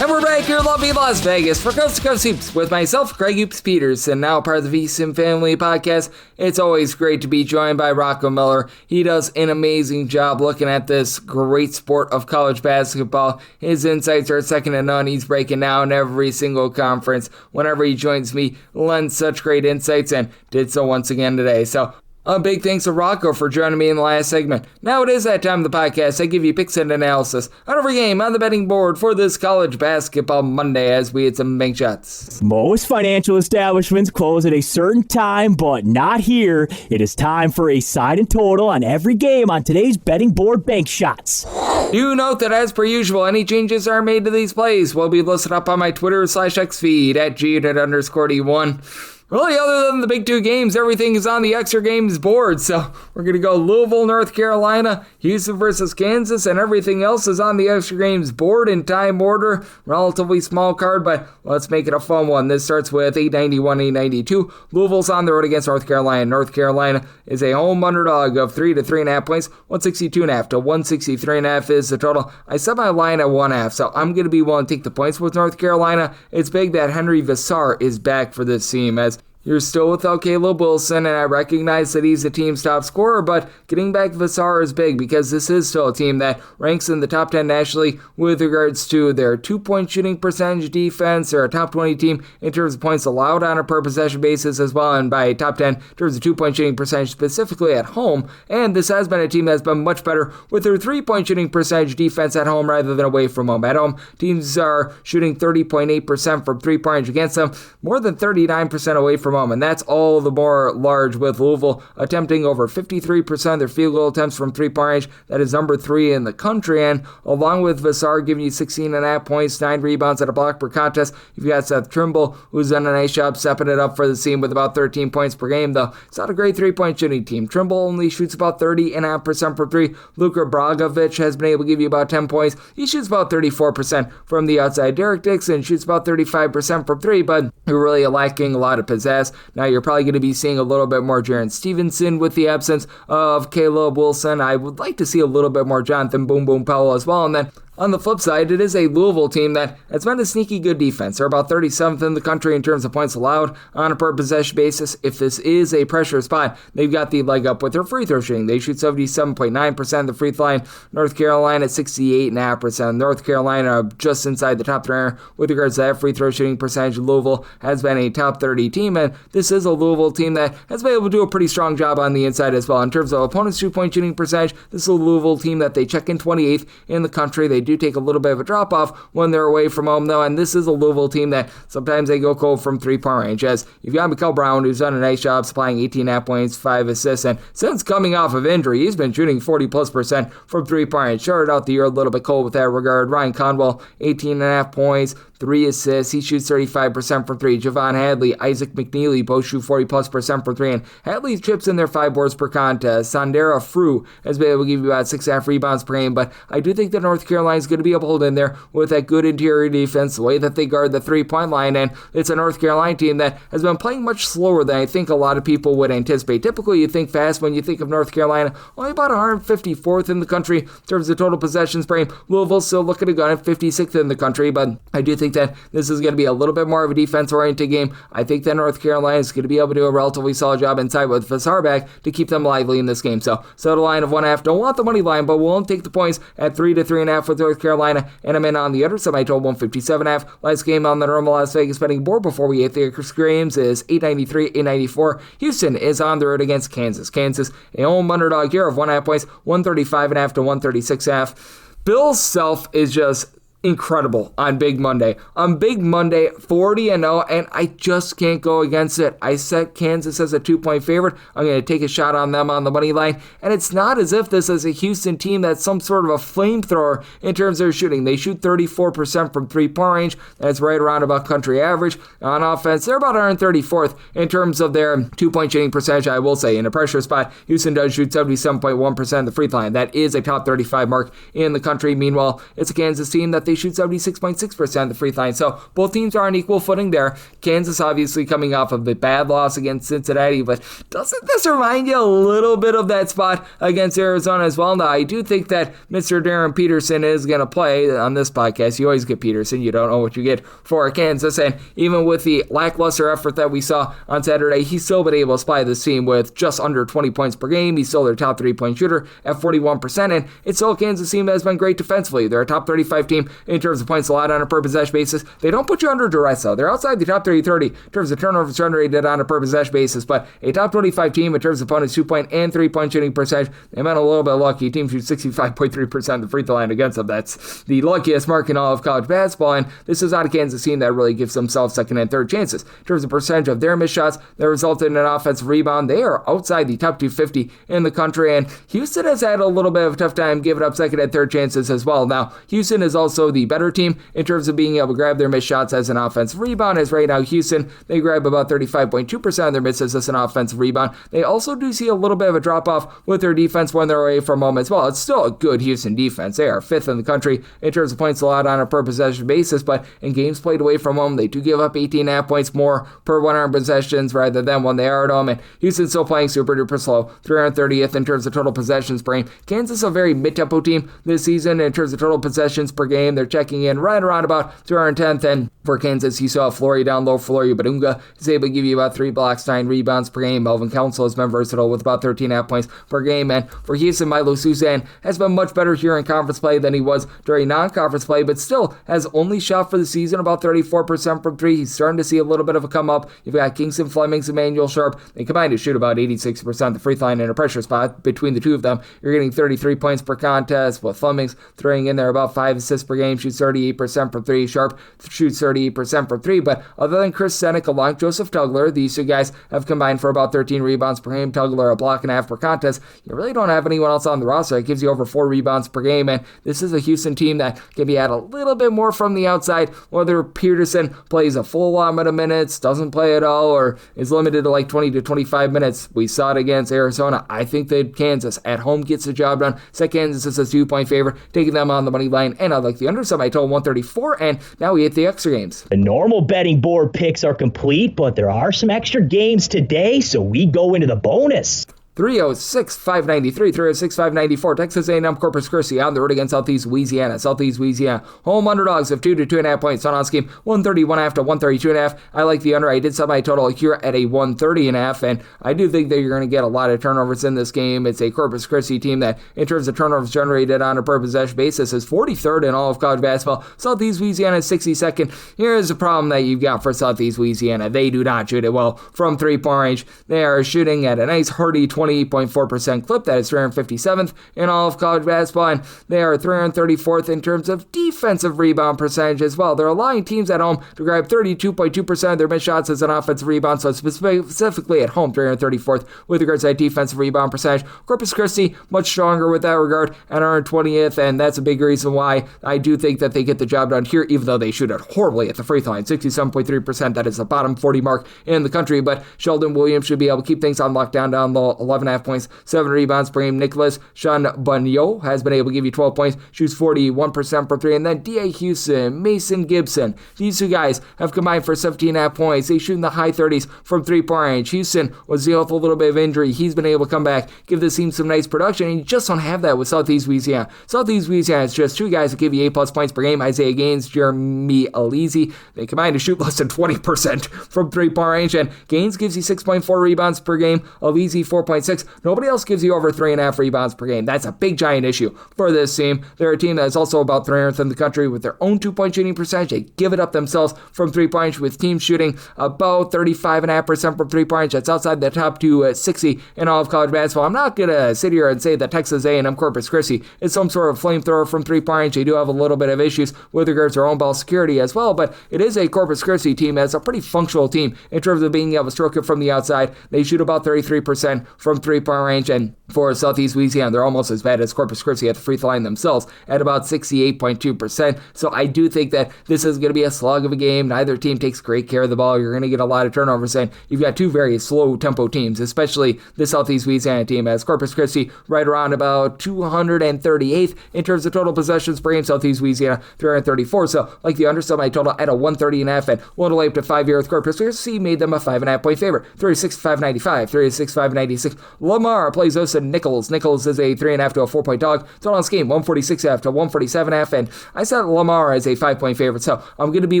And we're back here in lovely Las Vegas for Coast to Coast Hoops with myself, Greg Hoops Peters, and now part of the VSiN Family Podcast. It's always great to be joined by Rocco Miller. He does an amazing job looking at this great sport of college basketball. His insights are second to none. He's breaking down every single conference. Whenever he joins me, lends such great insights, and did so once again today. So a big thanks to Rocco for joining me in the last segment. Now it is that time of the podcast. I give you picks and analysis on every game on the betting board for this college basketball Monday as we hit some bank shots. Most financial establishments close at a certain time, but not here. It is time for a side and total on every game on today's betting board bank shots. Do note that as per usual, any changes are made to these plays will be listed up on my Twitter/X feed at @G_D1. Really, other than the big two games, everything is on the extra games board. So we're going to go Louisville, North Carolina, Houston versus Kansas, and everything else is on the extra games board in time order. Relatively small card, but let's make it a fun one. This starts with 891, 892. Louisville's on the road against North Carolina. North Carolina is a home underdog of 3 to 3.5 points. 162.5 to 163.5 is the total. I set my line at 1.5, so I'm going to be willing to take the points with North Carolina. It's big that Henry Vassar is back for this team, as you're still without Caleb Wilson, and I recognize that he's the team's top scorer, but getting back Vassar is big because this is still a team that ranks in the top 10 nationally with regards to their 2-point shooting percentage defense. They're a top 20 team in terms of points allowed on a per possession basis as well, and by top 10 in terms of 2-point shooting percentage specifically at home. And this has been a team that's been much better with their 3-point shooting percentage defense at home rather than away from home. At home, teams are shooting 30.8% from 3-point range against them, more than 39% away from home, and that's all the more large with Louisville attempting over 53% of their field goal attempts from 3-point range. That is number 3 in the country, and along with Vassar giving you 16.5 points, 9 rebounds, and a block per contest, you've got Seth Trimble, who's done a nice job stepping it up for the team with about 13 points per game, though it's not a great 3-point shooting team. Trimble only shoots about 30.5% from 3. Luka Bragovic has been able to give you about 10 points. He shoots about 34% from the outside. Derek Dixon shoots about 35% from 3, but you're really lacking a lot of pizzazz. Now you're probably going to be seeing a little bit more Jaren Stevenson with the absence of Caleb Wilson. I would like to see a little bit more Jonathan Boom Boom Powell as well. And then on the flip side, it is a Louisville team that has been a sneaky good defense. They're about 37th in the country in terms of points allowed on a per possession basis. If this is a pressure spot, they've got the leg up with their free throw shooting. They shoot 77.9% of the free throw line. North Carolina at 68.5%. North Carolina just inside the top 3 with regards to that free throw shooting percentage. Louisville has been a top 30 team, and this is a Louisville team that has been able to do a pretty strong job on the inside as well. In terms of opponents' 2-point shooting percentage, this is a Louisville team that they check in 28th in the country. They do take a little bit of a drop off when they're away from home, though, and this is a Louisville team that sometimes they go cold from 3-point range, as you've got Mikael Brown, who's done a nice job supplying 18.5 points, 5 assists, and since coming off of injury, he's been shooting 40+% from 3-point range. Started out the year a little bit cold with that regard. Ryan Conwell, 18.5 points, 3 assists. He shoots 35% from 3. Javon Hadley, Isaac McNeely both shoot 40+% from 3. And Hadley chips in their 5 boards per contest. Sandera Frew has been able to give you about 6.5 rebounds per game. But I do think that North Carolina is going to be able to hold in there with that good interior defense, the way that they guard the 3-point line. And it's a North Carolina team that has been playing much slower than I think a lot of people would anticipate. Typically, you think fast when you think of North Carolina. Only about 154th in the country in terms of total possessions per game. Louisville still looking to gun at 56th in the country. But I do think that this is going to be a little bit more of a defense-oriented game. I think that North Carolina is going to be able to do a relatively solid job inside with Vassar back to keep them lively in this game. So the line of 1.5. Don't want the money line, but we'll take the points at 3 to 3.5 with North Carolina. And I'm in on the other side. I told 157.5. Last game on the normal Las Vegas betting board before we hit the extra games is 893, 894. Houston is on the road against Kansas. Kansas, a home underdog here of 1.5 points, 135.5 to 136.5. Bill Self is just incredible on Big Monday. On Big Monday, 40-0, and I just can't go against it. I set Kansas as a 2-point favorite. I'm going to take a shot on them on the money line, and it's not as if this is a Houston team that's some sort of a flamethrower in terms of their shooting. They shoot 34% from 3-point range. That's right around about country average. On offense, they're about 134th in terms of their 2-point shooting percentage, I will say. In a pressure spot, Houston does shoot 77.1% of the free throw line. That is a top 35 mark in the country. Meanwhile, it's a Kansas team that they shoot 76.6% of the free throw line. So both teams are on equal footing there. Kansas obviously coming off of a bad loss against Cincinnati, but doesn't this remind you a little bit of that spot against Arizona as well? Now, I do think that Mr. Darren Peterson is going to play on this podcast. You always get Peterson. You don't know what you get for Kansas. And even with the lackluster effort that we saw on Saturday, he's still been able to supply this team with just under 20 points per game. He's still their top 3-point shooter at 41%. And it's still a Kansas team that has been great defensively. They're a top 35 team in terms of points allowed on a per possession basis. They don't put you under duress, though. They're outside the top 30 in terms of turnovers generated on a per possession basis, but a top 25 team in terms of opponents' 2-point and 3-point shooting percentage. They've been a little bit lucky. Teams shoot 65.3% of the free throw line against them. That's the luckiest mark in all of college basketball, and this is not a Kansas team that really gives themselves second and third chances. In terms of percentage of their missed shots that resulted in an offensive rebound, they are outside the top 250 in the country, and Houston has had a little bit of a tough time giving up second and third chances as well. Now, Houston is also also the better team in terms of being able to grab their missed shots as an offensive rebound, as right now Houston, they grab about 35.2% of their misses as an offensive rebound. They also do see a little bit of a drop-off with their defense when they're away from home as well. It's still a good Houston defense. They are 5th in the country in terms of points allowed on a per possession basis, but in games played away from home, they do give up 18.5 points more per 100 possessions rather than when they are at home, and Houston's still playing super duper slow, 330th in terms of total possessions per game. Kansas is a very mid-tempo team this season in terms of total possessions per game. They're checking in right around about 210th, and for Kansas, you saw Flory down low. Flory Badunga is able to give you about 3 blocks, 9 rebounds per game. Melvin Council has been versatile with about 13.5 points per game, and for Houston, Milo Suzanne has been much better here in conference play than he was during non-conference play, but still has only shot for the season about 34% from 3. He's starting to see a little bit of a come up. You've got Kingston Flemings and Emmanuel Sharp. They combined to shoot about 86% the free throw line in a pressure spot. Between the two of them, you're getting 33 points per contest, with Flemings throwing in there about 5 assists per game, shoots 38% from 3. Sharp shoots 38% from 3, but other than Chris Senek along Joseph Tugler, these two guys have combined for about 13 rebounds per game. Tugler a block and a half per contest. You really don't have anyone else on the roster that gives you over 4 rebounds per game, and this is a Houston team that can be at a little bit more from the outside, whether Peterson plays a full allotment of minutes, doesn't play at all, or is limited to like 20 to 25 minutes. We saw it against Arizona. I think that Kansas at home gets the job done. Set Kansas is a 2-point favorite, taking them on the money line, and I like the under sum. I told 134, and now we hit the extra games. The normal betting board picks are complete, but there are some extra games today, so we go into the bonus. 306-593, 306-594. Texas A&M Corpus Christi on the road against Southeast Louisiana. Southeast Louisiana home underdogs of 2 to 2.5 points. On scheme 131.5 to 132.5. I like the under. I did set my total here at a 130.5, and I do think that you're going to get a lot of turnovers in this game. It's a Corpus Christi team that, in terms of turnovers generated on a per possession basis, is 43rd in all of college basketball. Southeast Louisiana is 62nd. Here's the problem that you've got for Southeast Louisiana. They do not shoot it well from three-point range. They are shooting at a nice hearty 28.4% clip. That is 357th in all of college basketball, and they are 334th in terms of defensive rebound percentage as well. They're allowing teams at home to grab 32.2% of their missed shots as an offensive rebound, so specifically at home, 334th with regards to that defensive rebound percentage. Corpus Christi, much stronger with that regard, and are 20th, and that's a big reason why I do think that they get the job done here, even though they shoot it horribly at the free throw line, 67.3%. That is the bottom 40 mark in the country, but Sheldon Williams should be able to keep things on lockdown down low. 11.5 points, 7 rebounds per game. Nicholas Sean Bunyo has been able to give you 12 points, shoots 41% per 3. And then D.A. Houston, Mason Gibson, these two guys have combined for 17.5 points. They shoot in the high 30s from 3-point range. Houston was dealing with a little bit of injury. He's been able to come back, give this team some nice production, and you just don't have that with Southeast Louisiana. Southeast Louisiana is just two guys that give you 8+ points per game. Isaiah Gaines, Jeremy Alizi. They combine to shoot less than 20% from 3-point range, and Gaines gives you 6.4 rebounds per game. Alizi 4.6. Nobody else gives you over 3.5 rebounds per game. That's a big, giant issue for this team. They're a team that is also about 300th in the country with their own 2-point shooting percentage. They give it up themselves from 3-point range, with teams shooting about 35.5% from 3-point range. That's outside the top 260 in all of college basketball. I'm not going to sit here and say that Texas A&M Corpus Christi is some sort of flamethrower from 3-point range. They do have a little bit of issues with regards to their own ball security as well, but it is a Corpus Christi team that's a pretty functional team in terms of being able to stroke it from the outside. They shoot about 33% from 3-point range, and for Southeast Louisiana, they're almost as bad as Corpus Christi at the free throw line themselves at about 68.2%. So I do think that this is going to be a slug of a game. Neither team takes great care of the ball. You're going to get a lot of turnovers, and you've got two very slow tempo teams, especially the Southeast Louisiana team, as Corpus Christi right around about 238th in terms of total possessions per game. Southeast Louisiana 334. So like the undersum, my total at a 130.5, and one lay up to 5 year with Corpus Christi made them a 5.5 point favorite. 36-595, 36-596. Lamar plays us in Nicholls. Nicholls is a 3.5 to a 4-point dog. Total on this game 146.5 to 147.5, and I set Lamar as a 5-point favorite, so I'm going to be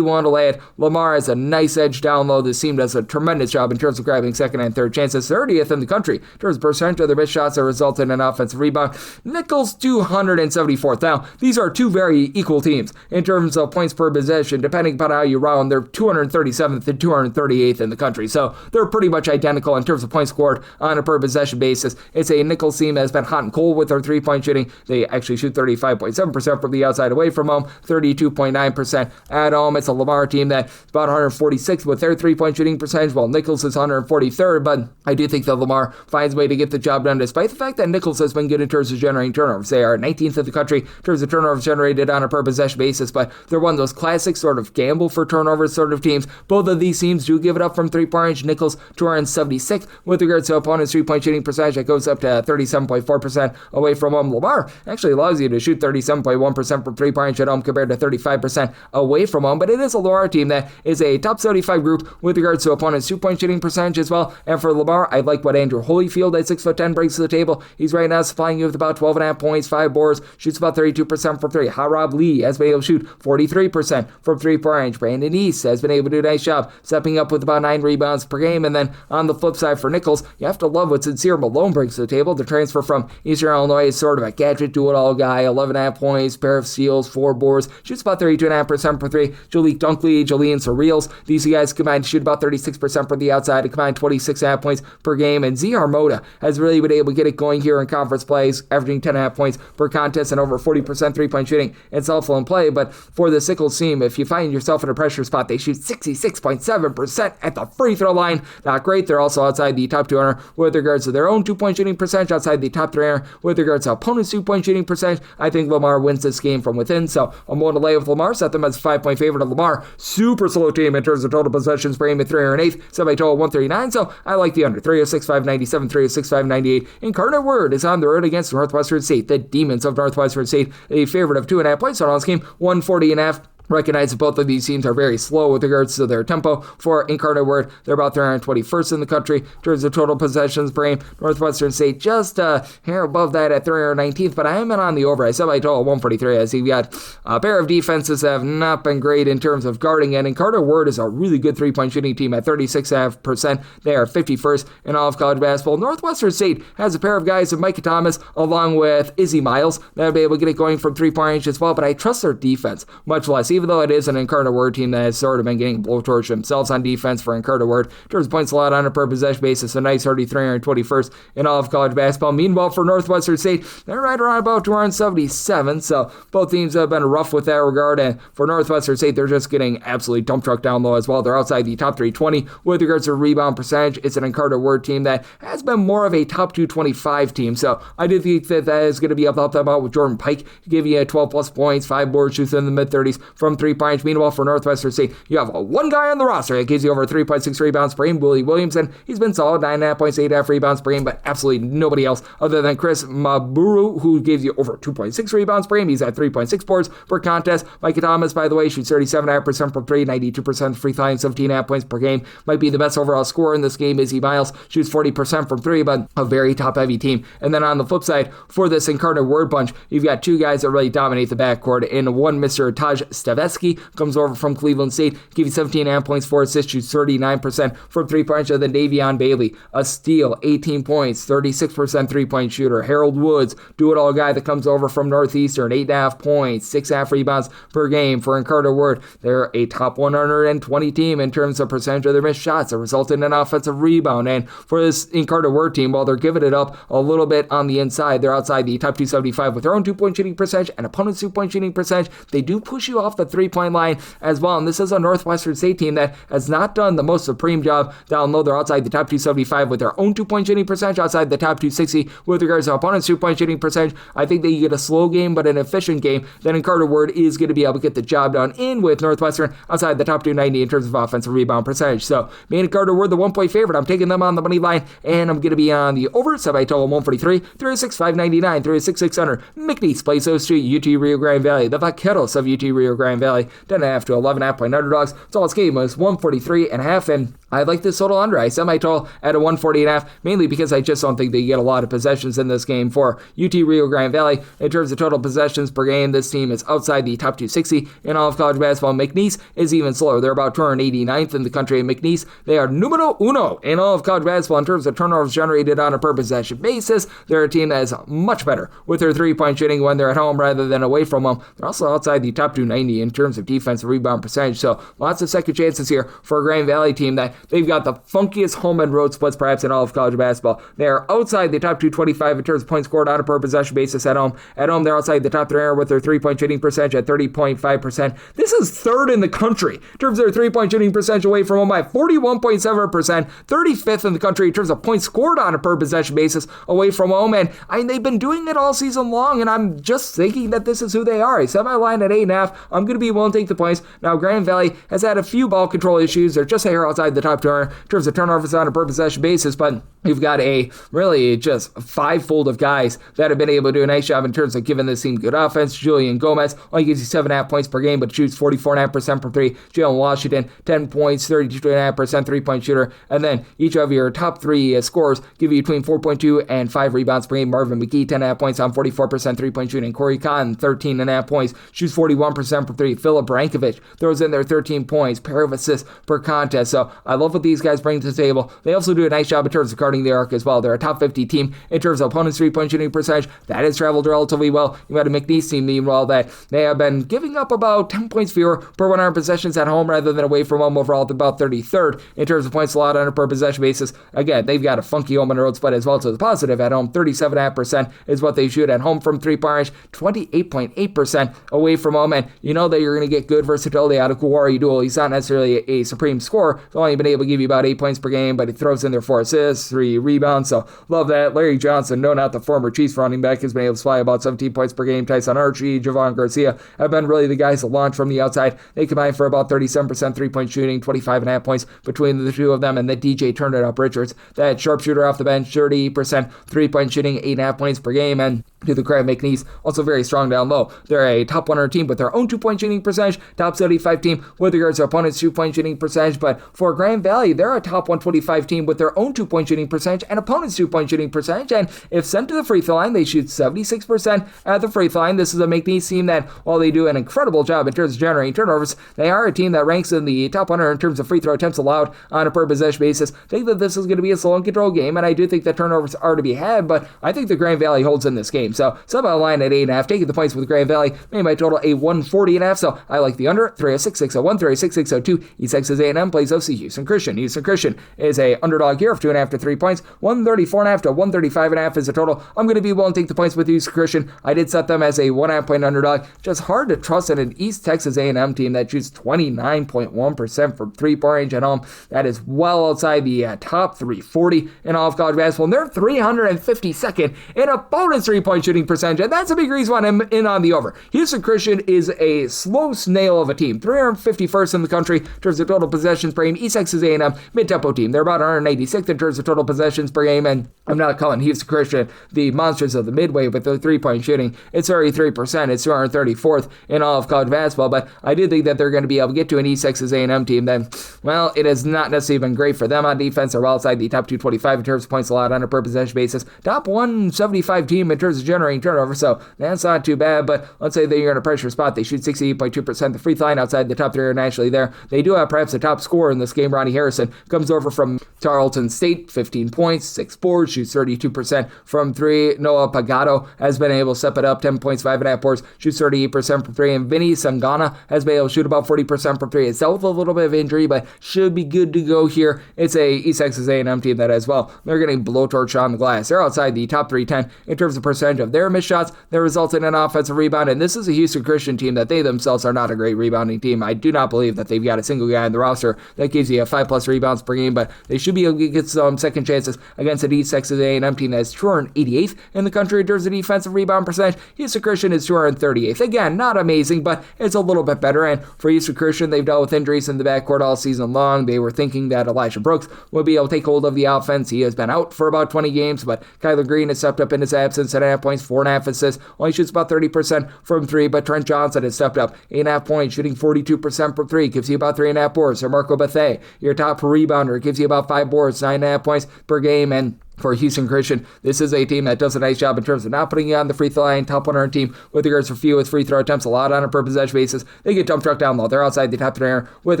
willing to lay it. Lamar has a nice edge down low. This team does a tremendous job in terms of grabbing second and third chances. 30th in the country in terms of percent of their missed shots that result in an offensive rebound. Nicholls 274th. Now, these are two very equal teams in terms of points per possession. Depending upon how you round, they're 237th and 238th in the country, so they're pretty much identical in terms of points scored on a per possession possession basis. It's a Nicholls team that has been hot and cold with their three-point shooting. They actually shoot 35.7% from the outside away from home, 32.9% at home. It's a Lamar team that about 146 with their three-point shooting percentage, while Nicholls is 143rd, but I do think that Lamar finds a way to get the job done despite the fact that Nicholls has been good in terms of generating turnovers. They are 19th in the country in terms of turnovers generated on a per possession basis, but they're one of those classic sort of gamble for turnovers sort of teams. Both of these teams do give it up from three-point range. Nicholls 276th with regards to opponents' three-point shooting percentage. That goes up to 37.4% away from home. Lamar actually allows you to shoot 37.1% from three-point range at home compared to 35% away from home, but it is a Lamar team that is a top 75 group with regards to opponents' two-point shooting percentage as well. And for Lamar, I like what Andrew Holyfield at 6'10" brings to the table. He's right now supplying you with about 12.5 points, 5 boards, shoots about 32% from three. Rob Lee has been able to shoot 43% from three-point range. Brandon East has been able to do a nice job stepping up with about 9 rebounds per game. And then on the flip side for Nicholls, you have to love what Sincere Malone brings to the table. The transfer from Eastern Illinois is sort of a gadget do-it-all guy. 11.5 points, pair of steals, 4 boards, shoots about 32.5% from three. Jalik Dunkley, Julian Surreals, these guys combined to shoot about 36% from the outside and combined 26.5 points per game. And Z Armota has really been able to get it going here in conference plays, averaging 10.5 points per contest and over 40% three-point shooting and self-flown play. But for the Nicholls team, if you find yourself in a pressure spot, they shoot 66.7% at the free throw line. Not great. They're also outside the top 200 with regards to their own two-point shooting percentage, outside the top 300 with regards to opponents' two-point shooting percentage. I think Lamar wins this game from within, so I'm going to lay with Lamar, set them as a 5-point favorite of Lamar. Super slow team in terms of total possessions per game at 308th, semi-total 139, so I like the under. 306-597, 306-598. Incarnate Word is on the road against Northwestern State. The Demons of Northwestern State, a favorite of 2.5 points on this game, 140.5. Recognize that both of these teams are very slow with regards to their tempo. For Incarnate Word, they're about 321st in the country in terms of total possessions per game. Northwestern State just hair above that at 319th, but I am in on the over. I said by total 143 as you've got a pair of defenses that have not been great in terms of guarding, and Incarnate Word is a really good three-point shooting team at 36.5%. They are 51st in all of college basketball. Northwestern State has a pair of guys with Micah Thomas along with Izzy Miles that will be able to get it going from three-point range as well, but I trust their defense much less, even though it is an Incarnate Word team that has sort of been getting blowtorched themselves on defense. For Incarnate Word, in terms of points allowed on a per possession basis, a nice 321st in all of college basketball. Meanwhile, for Northwestern State, they're right around about 277, so both teams have been rough with that regard, and for Northwestern State, they're just getting absolutely dump truck down low as well. They're outside the top 320 with regards to rebound percentage. It's an Incarnate Word team that has been more of a top 225 team, so I do think that is going to be able to help them out with Jordan Pike, giving you 12 plus points, 5 boards, shoots in the mid-30s from three-point. Meanwhile, for Northwestern State, you have one guy on the roster that gives you over 3.6 rebounds per game, Willie Williamson. He's been solid, 9.5 points, 8.5 rebounds per game, but absolutely nobody else other than Chris Maburu, who gives you over 2.6 rebounds per game. He's at 3.6 boards per contest. Micah Thomas, by the way, shoots 37.5% from three, 92% free throw, 17.5 points per game. Might be the best overall scorer in this game. Izzy Miles shoots 40% from three, but a very top-heavy team. And then on the flip side, for this Incarnate Word bunch, you've got two guys that really dominate the backcourt. In one, Mr. Taj Stavetsky comes over from Cleveland State, give you 17.5 points, 4 assists, shoots 39% from three-point. And then Davion Bailey, a steal, 18 points, 36% three-point shooter. Harold Woods, do-it-all guy that comes over from Northeastern, 8.5 points, 6.5 rebounds per game. For Incarnate Word, they're a top 120 team in terms of percentage of their missed shots that result in an offensive rebound. And for this Incarnate Word team, while they're giving it up a little bit on the inside, they're outside the top 275 with their own two-point shooting percentage and opponent's two-point shooting percentage. They do push you off the three-point line as well, and this is a Northwestern State team that has not done the most supreme job down low. They're outside the top 275 with their own two-point shooting percentage, outside the top 260 with regards to opponent's two-point shooting percentage. I think that you get a slow game but an efficient game, then Incarnate Word is going to be able to get the job done in with Northwestern outside the top 290 in terms of offensive rebound percentage. So me and Incarnate Word, the 1-point favorite. I'm taking them on the money line, and I'm going to be on the over. Semi total 143, 306-599, 306-600. McNeese plays those two, UT Rio Grande Valley. The Vaqueros of UT Rio Grande Valley, 10.5 to 11.5 point underdogs. So its game was 143.5, and I like this total under. I set my total at a 140.5, mainly because I just don't think that you get a lot of possessions in this game for UT Rio Grande Valley. In terms of total possessions per game, this team is outside the top 260 in all of college basketball. McNeese is even slower. They're about 289th in the country. McNeese, they are numero uno in all of college basketball in terms of turnovers generated on a per possession basis. They're a team that is much better with their three-point shooting when they're at home rather than away from home. They're also outside the top 290 in terms of defensive rebound percentage. So lots of second chances here for a Grand Valley team that they've got the funkiest home and road splits perhaps in all of college basketball. They are outside the top 225 in terms of points scored on a per possession basis at home. At home, they're outside the top 300 with their three-point shooting percentage at 30.5%. This is third in the country in terms of their three-point shooting percentage away from home by 41.7%, 35th in the country in terms of points scored on a per possession basis away from home. And they've been doing it all season long, and I'm just thinking that this is who they are. I set my line at 8.5. I'm going to be willing to take the points. Now, Grand Valley has had a few ball control issues. They're just here outside the top 200 in terms of turnovers on a per possession basis, but you've got a really just fivefold of guys that have been able to do a nice job in terms of giving this team good offense. Julian Gomez only gives you 7.5 points per game, but shoots 44.5% from three. Jalen Washington, 10 points, 32.5% three-point shooter. And then each of your top three scorers give you between 4.2 and 5 rebounds per game. Marvin McGee, 10.5 points on 44% three-point shooting. Corey Cotton, 13.5 points, shoots 41% from three. Philip Brankovic throws in their 13 points, pair of assists per contest. So I love what these guys bring to the table. They also do a nice job in terms of guarding the arc as well. They're a top 50 team in terms of opponents' three-point shooting percentage. That has traveled relatively well. You had a McNeese team, meanwhile, that they have been giving up about 10 points fewer per 100 possessions at home rather than away from home overall at about 33rd in terms of points allowed on a per possession basis. Again, they've got a funky home and road split as well, to the positive at home. 37.5% is what they shoot at home from three-point range, 28.8% away from home, and you know that you're going to get good versatility out of Kuwari Duel. He's not necessarily a supreme scorer. He's only been able to give you about 8 points per game, but he throws in their 4 assists, 3 rebounds, so love that. Larry Johnson, no, not the former Chiefs running back, has been able to supply about 17 points per game. Tyson Archie, Javon Garcia have been really the guys that launch from the outside. They combine for about 37% three-point shooting, 25.5 points between the two of them, and then DJ Turn It Up Richards, that sharpshooter off the bench, 30% three-point shooting, 8.5 points per game. And to the credit, McNeese also very strong down low. They're a top 100 team with their own 2-point shooting percentage, top 75 team with regards to opponents' 2-point shooting percentage. But for Grand Valley, they're a top 125 team with their own 2-point shooting percentage and opponents' 2-point shooting percentage. And if sent to the free throw line, they shoot 76% at the free throw line. This is a McNeese team that, while they do an incredible job in terms of generating turnovers, they are a team that ranks in the top 100 in terms of free throw attempts allowed on a per possession basis. I think that this is going to be a slow and control game, and I do think that turnovers are to be had, but I think the Grand Valley holds in this game. So somehow line at 8.5, taking the points with Grand Valley, made my total a 140.5. So I like the under. 306-601, 306-602. East Texas A&M plays OC Houston Christian. Houston Christian is a underdog here of 2.5 to 3 points. 134.5 to 135.5 is the total. I'm going to be willing to take the points with Houston Christian. I did set them as a 1.5 point underdog. Just hard to trust in an East Texas A&M team that shoots 29.1% from three-point range at home. That is well outside the top 340 in all of college basketball. And they're 352nd in opponents' three-point shooting percentage, and that's a big reason why I'm in on the over. Houston Christian is a slow snail of a team, 351st in the country in terms of total possessions per game. East Texas A&M, mid-tempo team. They're about 186th in terms of total possessions per game, and I'm not calling Houston Christian the monsters of the midway with their three-point shooting. It's 33%. It's 234th in all of college basketball, but I do think that they're going to be able to get to an East Texas A&M team that, well, it has not necessarily been great for them on defense. They're well outside the top 225 in terms of points allowed on a per possession basis. Top 175 team in terms of generating turnovers, so that's not too bad, but let's say that you're in a pressure spot. They shoot 68.2%. The free throw line outside the top 3 are naturally there. They do have perhaps the top scorer in this game. Ronnie Harrison comes over from Tarleton State, 15 points, 6 boards, shoots 32% from 3. Noah Pagano has been able to step it up, 10 points, 5.5 boards, shoots 38% from 3. And Vinny Sangana has been able to shoot about 40% from 3. It's dealt with a little bit of injury, but should be good to go here. It's a East Texas A&M team that as well, they're getting blowtorch on the glass. They're outside the top 310 in terms of percentage of their missed shots that result in an offensive rebound, and this is a Houston Christian team that they themselves are not a great rebounding team. I do not believe that they've got a single guy in the roster that gives you a 5+ rebounds per game, but they should be able to get some second chances against an East Texas A&M team that's 288th in the country in terms of defensive rebound percentage. Houston Christian is 238th. Again, not amazing, but it's a little bit better, and for Houston Christian, they've dealt with injuries in the backcourt all season long. They were thinking that Elijah Brooks would be able to take hold of the offense. He has been out for about 20 games, but Kyler Green has stepped up in his absence, 7.5 points, 4.5 assists, only shoots about 30% from 3, but Trent Johnson has stepped up, 8.5 points, shooting 42% from 3, gives you about 3.5 boards. Or Marco Bethay, your top rebounder, gives you about 5 boards, 9.5 points per game, and For Houston Christian, this is a team that does a nice job in terms of not putting you on the free throw line. Top 100 team with regards to fewest free throw attempts allowed on a per possession basis. They get dump truck down low. They're outside the top 10 with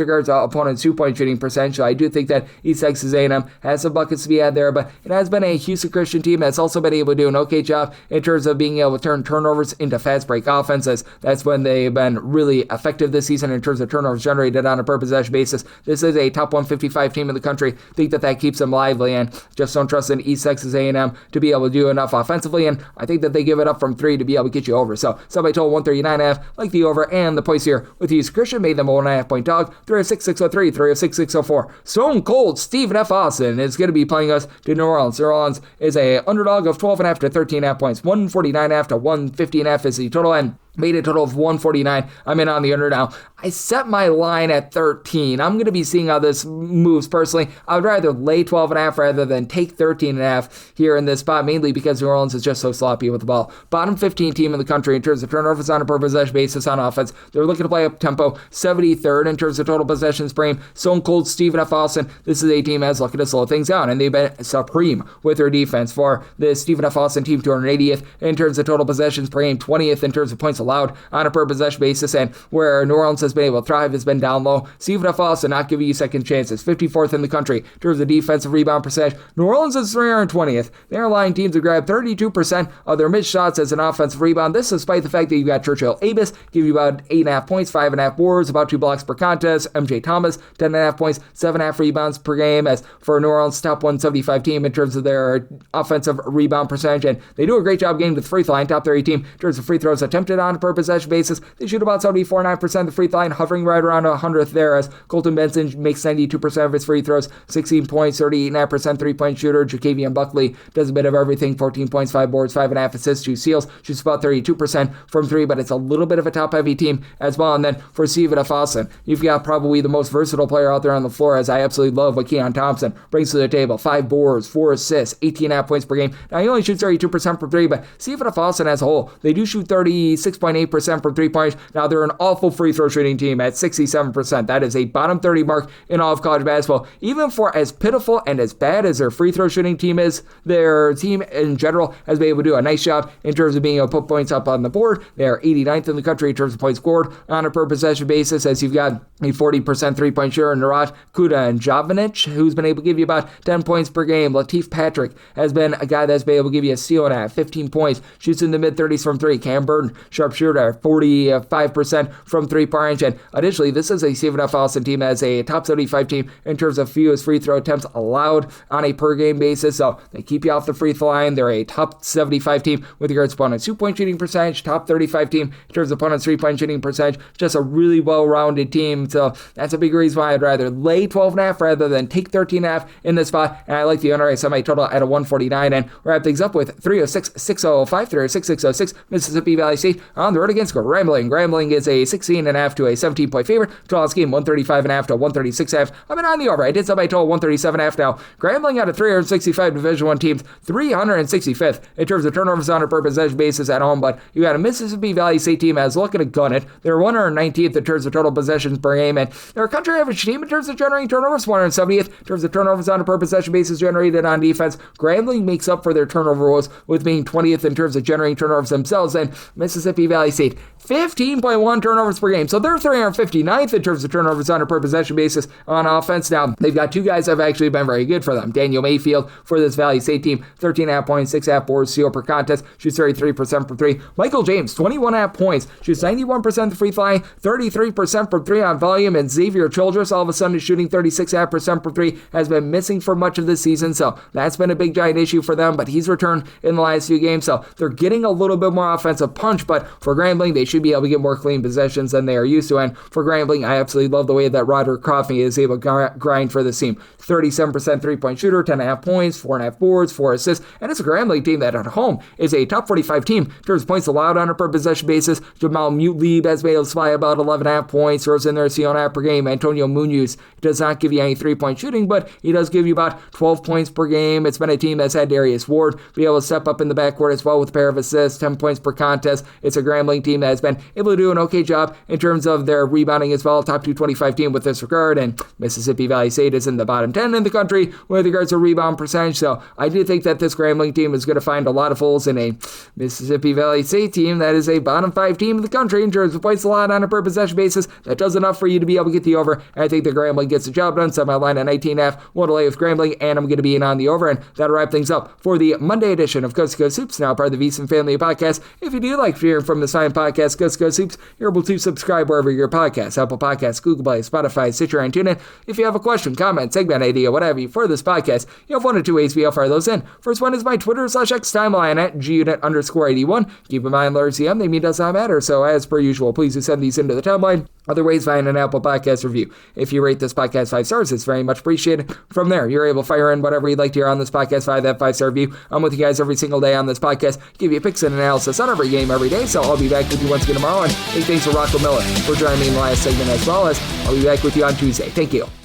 regards to opponents' 2-point shooting percentage. So I do think that East Texas A&M has some buckets to be had there, but it has been a Houston Christian team that's also been able to do an okay job in terms of being able to turn turnovers into fast break offenses. That's when they've been really effective this season in terms of turnovers generated on a per possession basis. This is a top 155 team in the country. I think that keeps them lively, and just don't trust in East Texas A&M to be able to do enough offensively, and I think that they give it up from 3 to be able to get you over. So somebody told 139.5, like the over and the points here with Houston Christian, made them a 1.5 point dog. 306-603, 306-604. Stone Cold Stephen F. Austin is going to be playing us to New Orleans. New Orleans is a underdog of 12.5 to 13.5 points. 149.5 to 150.5 is the total, and made a total of 149. I'm in on the under now. I set my line at 13. I'm going to be seeing how this moves personally. I would rather lay 12.5 rather than take 13.5 here in this spot, mainly because New Orleans is just so sloppy with the ball. Bottom 15 team in the country in terms of turnovers on a per possession basis on offense. They're looking to play up tempo. 73rd in terms of total possessions per game. Stone Cold Stephen F. Austin. This is a team that's looking to slow things down, and they've been supreme with their defense. For the Stephen F. Austin team, 280th in terms of total possessions per game, 20th in terms of points allowed on a per possession basis, and where New Orleans has been able to thrive has been down low. Stephen F. Austin not giving you second chances. 54th in the country in terms of defensive rebound percentage. New Orleans is 320th. They're allowing teams to grab 32% of their missed shots as an offensive rebound. This despite the fact that you've got Churchill Abis give you about 8.5 points, 5.5 boards, about 2 blocks per contest. MJ Thomas, 10.5 points, 7.5 rebounds per game. As for New Orleans, top 175 team in terms of their offensive rebound percentage, and they do a great job getting to the free throw line. Top 30 team in terms of free throws attempted on a per possession basis. They shoot about 74.9% of the free throw line, hovering right around 100th there, as Colton Benson makes 92% of his free throws, 16 points, 38.5% three-point shooter. Jacavian Buckley does a bit of everything, 14 points, 5 boards, 5.5 assists, 2 steals, shoots about 32% from 3, but it's a little bit of a top-heavy team as well. And then for Stephen F. Austin, you've got probably the most versatile player out there on the floor, as I absolutely love what Keon Thompson brings to the table. 5 boards, 4 assists, 18.5 points per game. Now, he only shoots 32% from 3, but Stephen F. Austin as a whole, they do shoot 36.8% from 3-point. Now, they're an awful free throw shooting team at 67%. That is a bottom 30 mark in all of college basketball. Even for as pitiful and as bad as their free throw shooting team is, their team in general has been able to do a nice job in terms of being able to put points up on the board. They are 89th in the country in terms of points scored on a per possession basis, as you've got a 40% three-point shooter in Narat Kuda and Jovanic, who's been able to give you about 10 points per game. Latif Patrick has been a guy that's been able to give you a steal and a half, 15 points, shoots in the mid-30s from 3. Cam Burton, sharpshooter, 45% from 3-point range. And additionally, this is a Stephen F. Austin team that has a top 75 team in terms of fewest free throw attempts allowed on a per game basis. So they keep you off the free throw line. They're a top 75 team with regards to opponents' 2-point shooting percentage, top 35 team in terms of opponents' 3-point shooting percentage. Just a really well-rounded team. So that's a big reason why I'd rather lay 12.5 rather than take 13.5 in this spot. And I like the under. I set my total at a 149, and wrap things up with 306-605, 306-606, Mississippi Valley State on the road against Grambling. Grambling is a 16.5 to a 17-point favorite. Total game 135.5 to 136.5. I'm in on the over. I did set my total 137.5 now. Grambling out of 365 Division I teams, 365th in terms of turnovers on a per possession basis at home, but you got a Mississippi Valley State team that's looking to gun it. They're 119th in terms of total possessions per game, and they're a country average team in terms of generating turnovers, 170th in terms of turnovers on a per possession basis generated on defense. Grambling makes up for their turnover woes with being 20th in terms of generating turnovers themselves, and Mississippi Valley State 15.1 turnovers per game. So they're 359th in terms of turnovers on a per possession basis on offense. Now, they've got 2 guys that have actually been very good for them. Daniel Mayfield for this Valley State team, 13.5 points, 6.5 boards, steal per contest, shoots 33% from 3. Michael James, 21.5 points, shoots 91% the free throw line, 33% from 3 on volume, and Xavier Childress all of a sudden is shooting 36.5% from 3, has been missing for much of this season, so that's been a big giant issue for them, but he's returned in the last few games, so they're getting a little bit more offensive punch, but for Grambling, they should be able to get more clean possessions than they are used to, and for Grambling, I absolutely love the way that Roderick Coffey is able to grind for this team. 37% three-point shooter, 10.5 points, 4.5 boards, 4 assists, and it's a Grambling team that at home is a top 45 team in terms of points allowed on a per possession basis. Jamal Mutley has been able to supply about 11.5 points, throws in there a steal and a half per game. Antonio Munoz does not give you any three-point shooting, but he does give you about 12 points per game. It's been a team that's had Darius Ward be able to step up in the backcourt as well with a pair of assists, 10 points per contest. It's a Grambling team that has been able to do an okay job in terms of their rebounding as well. Top 225 team with this regard, and Mississippi Valley State is in the bottom 10 in the country with regards to rebound percentage. So I do think that this Grambling team is going to find a lot of holes in a Mississippi Valley State team that is a bottom 5 team in the country in terms of points a lot on a per possession basis. That does enough for you to be able to get the over. And I think the Grambling gets the job done. Set my line at 19.5. One to lay with Grambling, and I'm going to be in on the over. And that'll wrap things up for the Monday edition of Coast to Coast Hoops, now part of the VSiN family of podcasts. If you do like hearing from this fine podcast, Coast to Coast Hoops, you're able to subscribe wherever your podcasts, Apple Podcasts, Google Play, Spotify, Stitcher, and TuneIn. If you have a question, comment, segment idea, whatever for this podcast, you have one or two ways we fire those in. First one is my Twitter/X timeline at gunit_81. Keep in mind, letters CM, they mean does not matter. So as per usual, please do send these into the timeline. Other ways, find an Apple Podcast review. If you rate this podcast 5 stars, it's very much appreciated. From there, you're able to fire in whatever you'd like to hear on this podcast via that 5-star review. I'm with you guys every single day on this podcast, give you picks and analysis on every game every day. So I'll be back with you once again tomorrow. And big thanks to Rocco Miller for joining me in the last segment, as well as I'll be back with you on Tuesday. Thank you.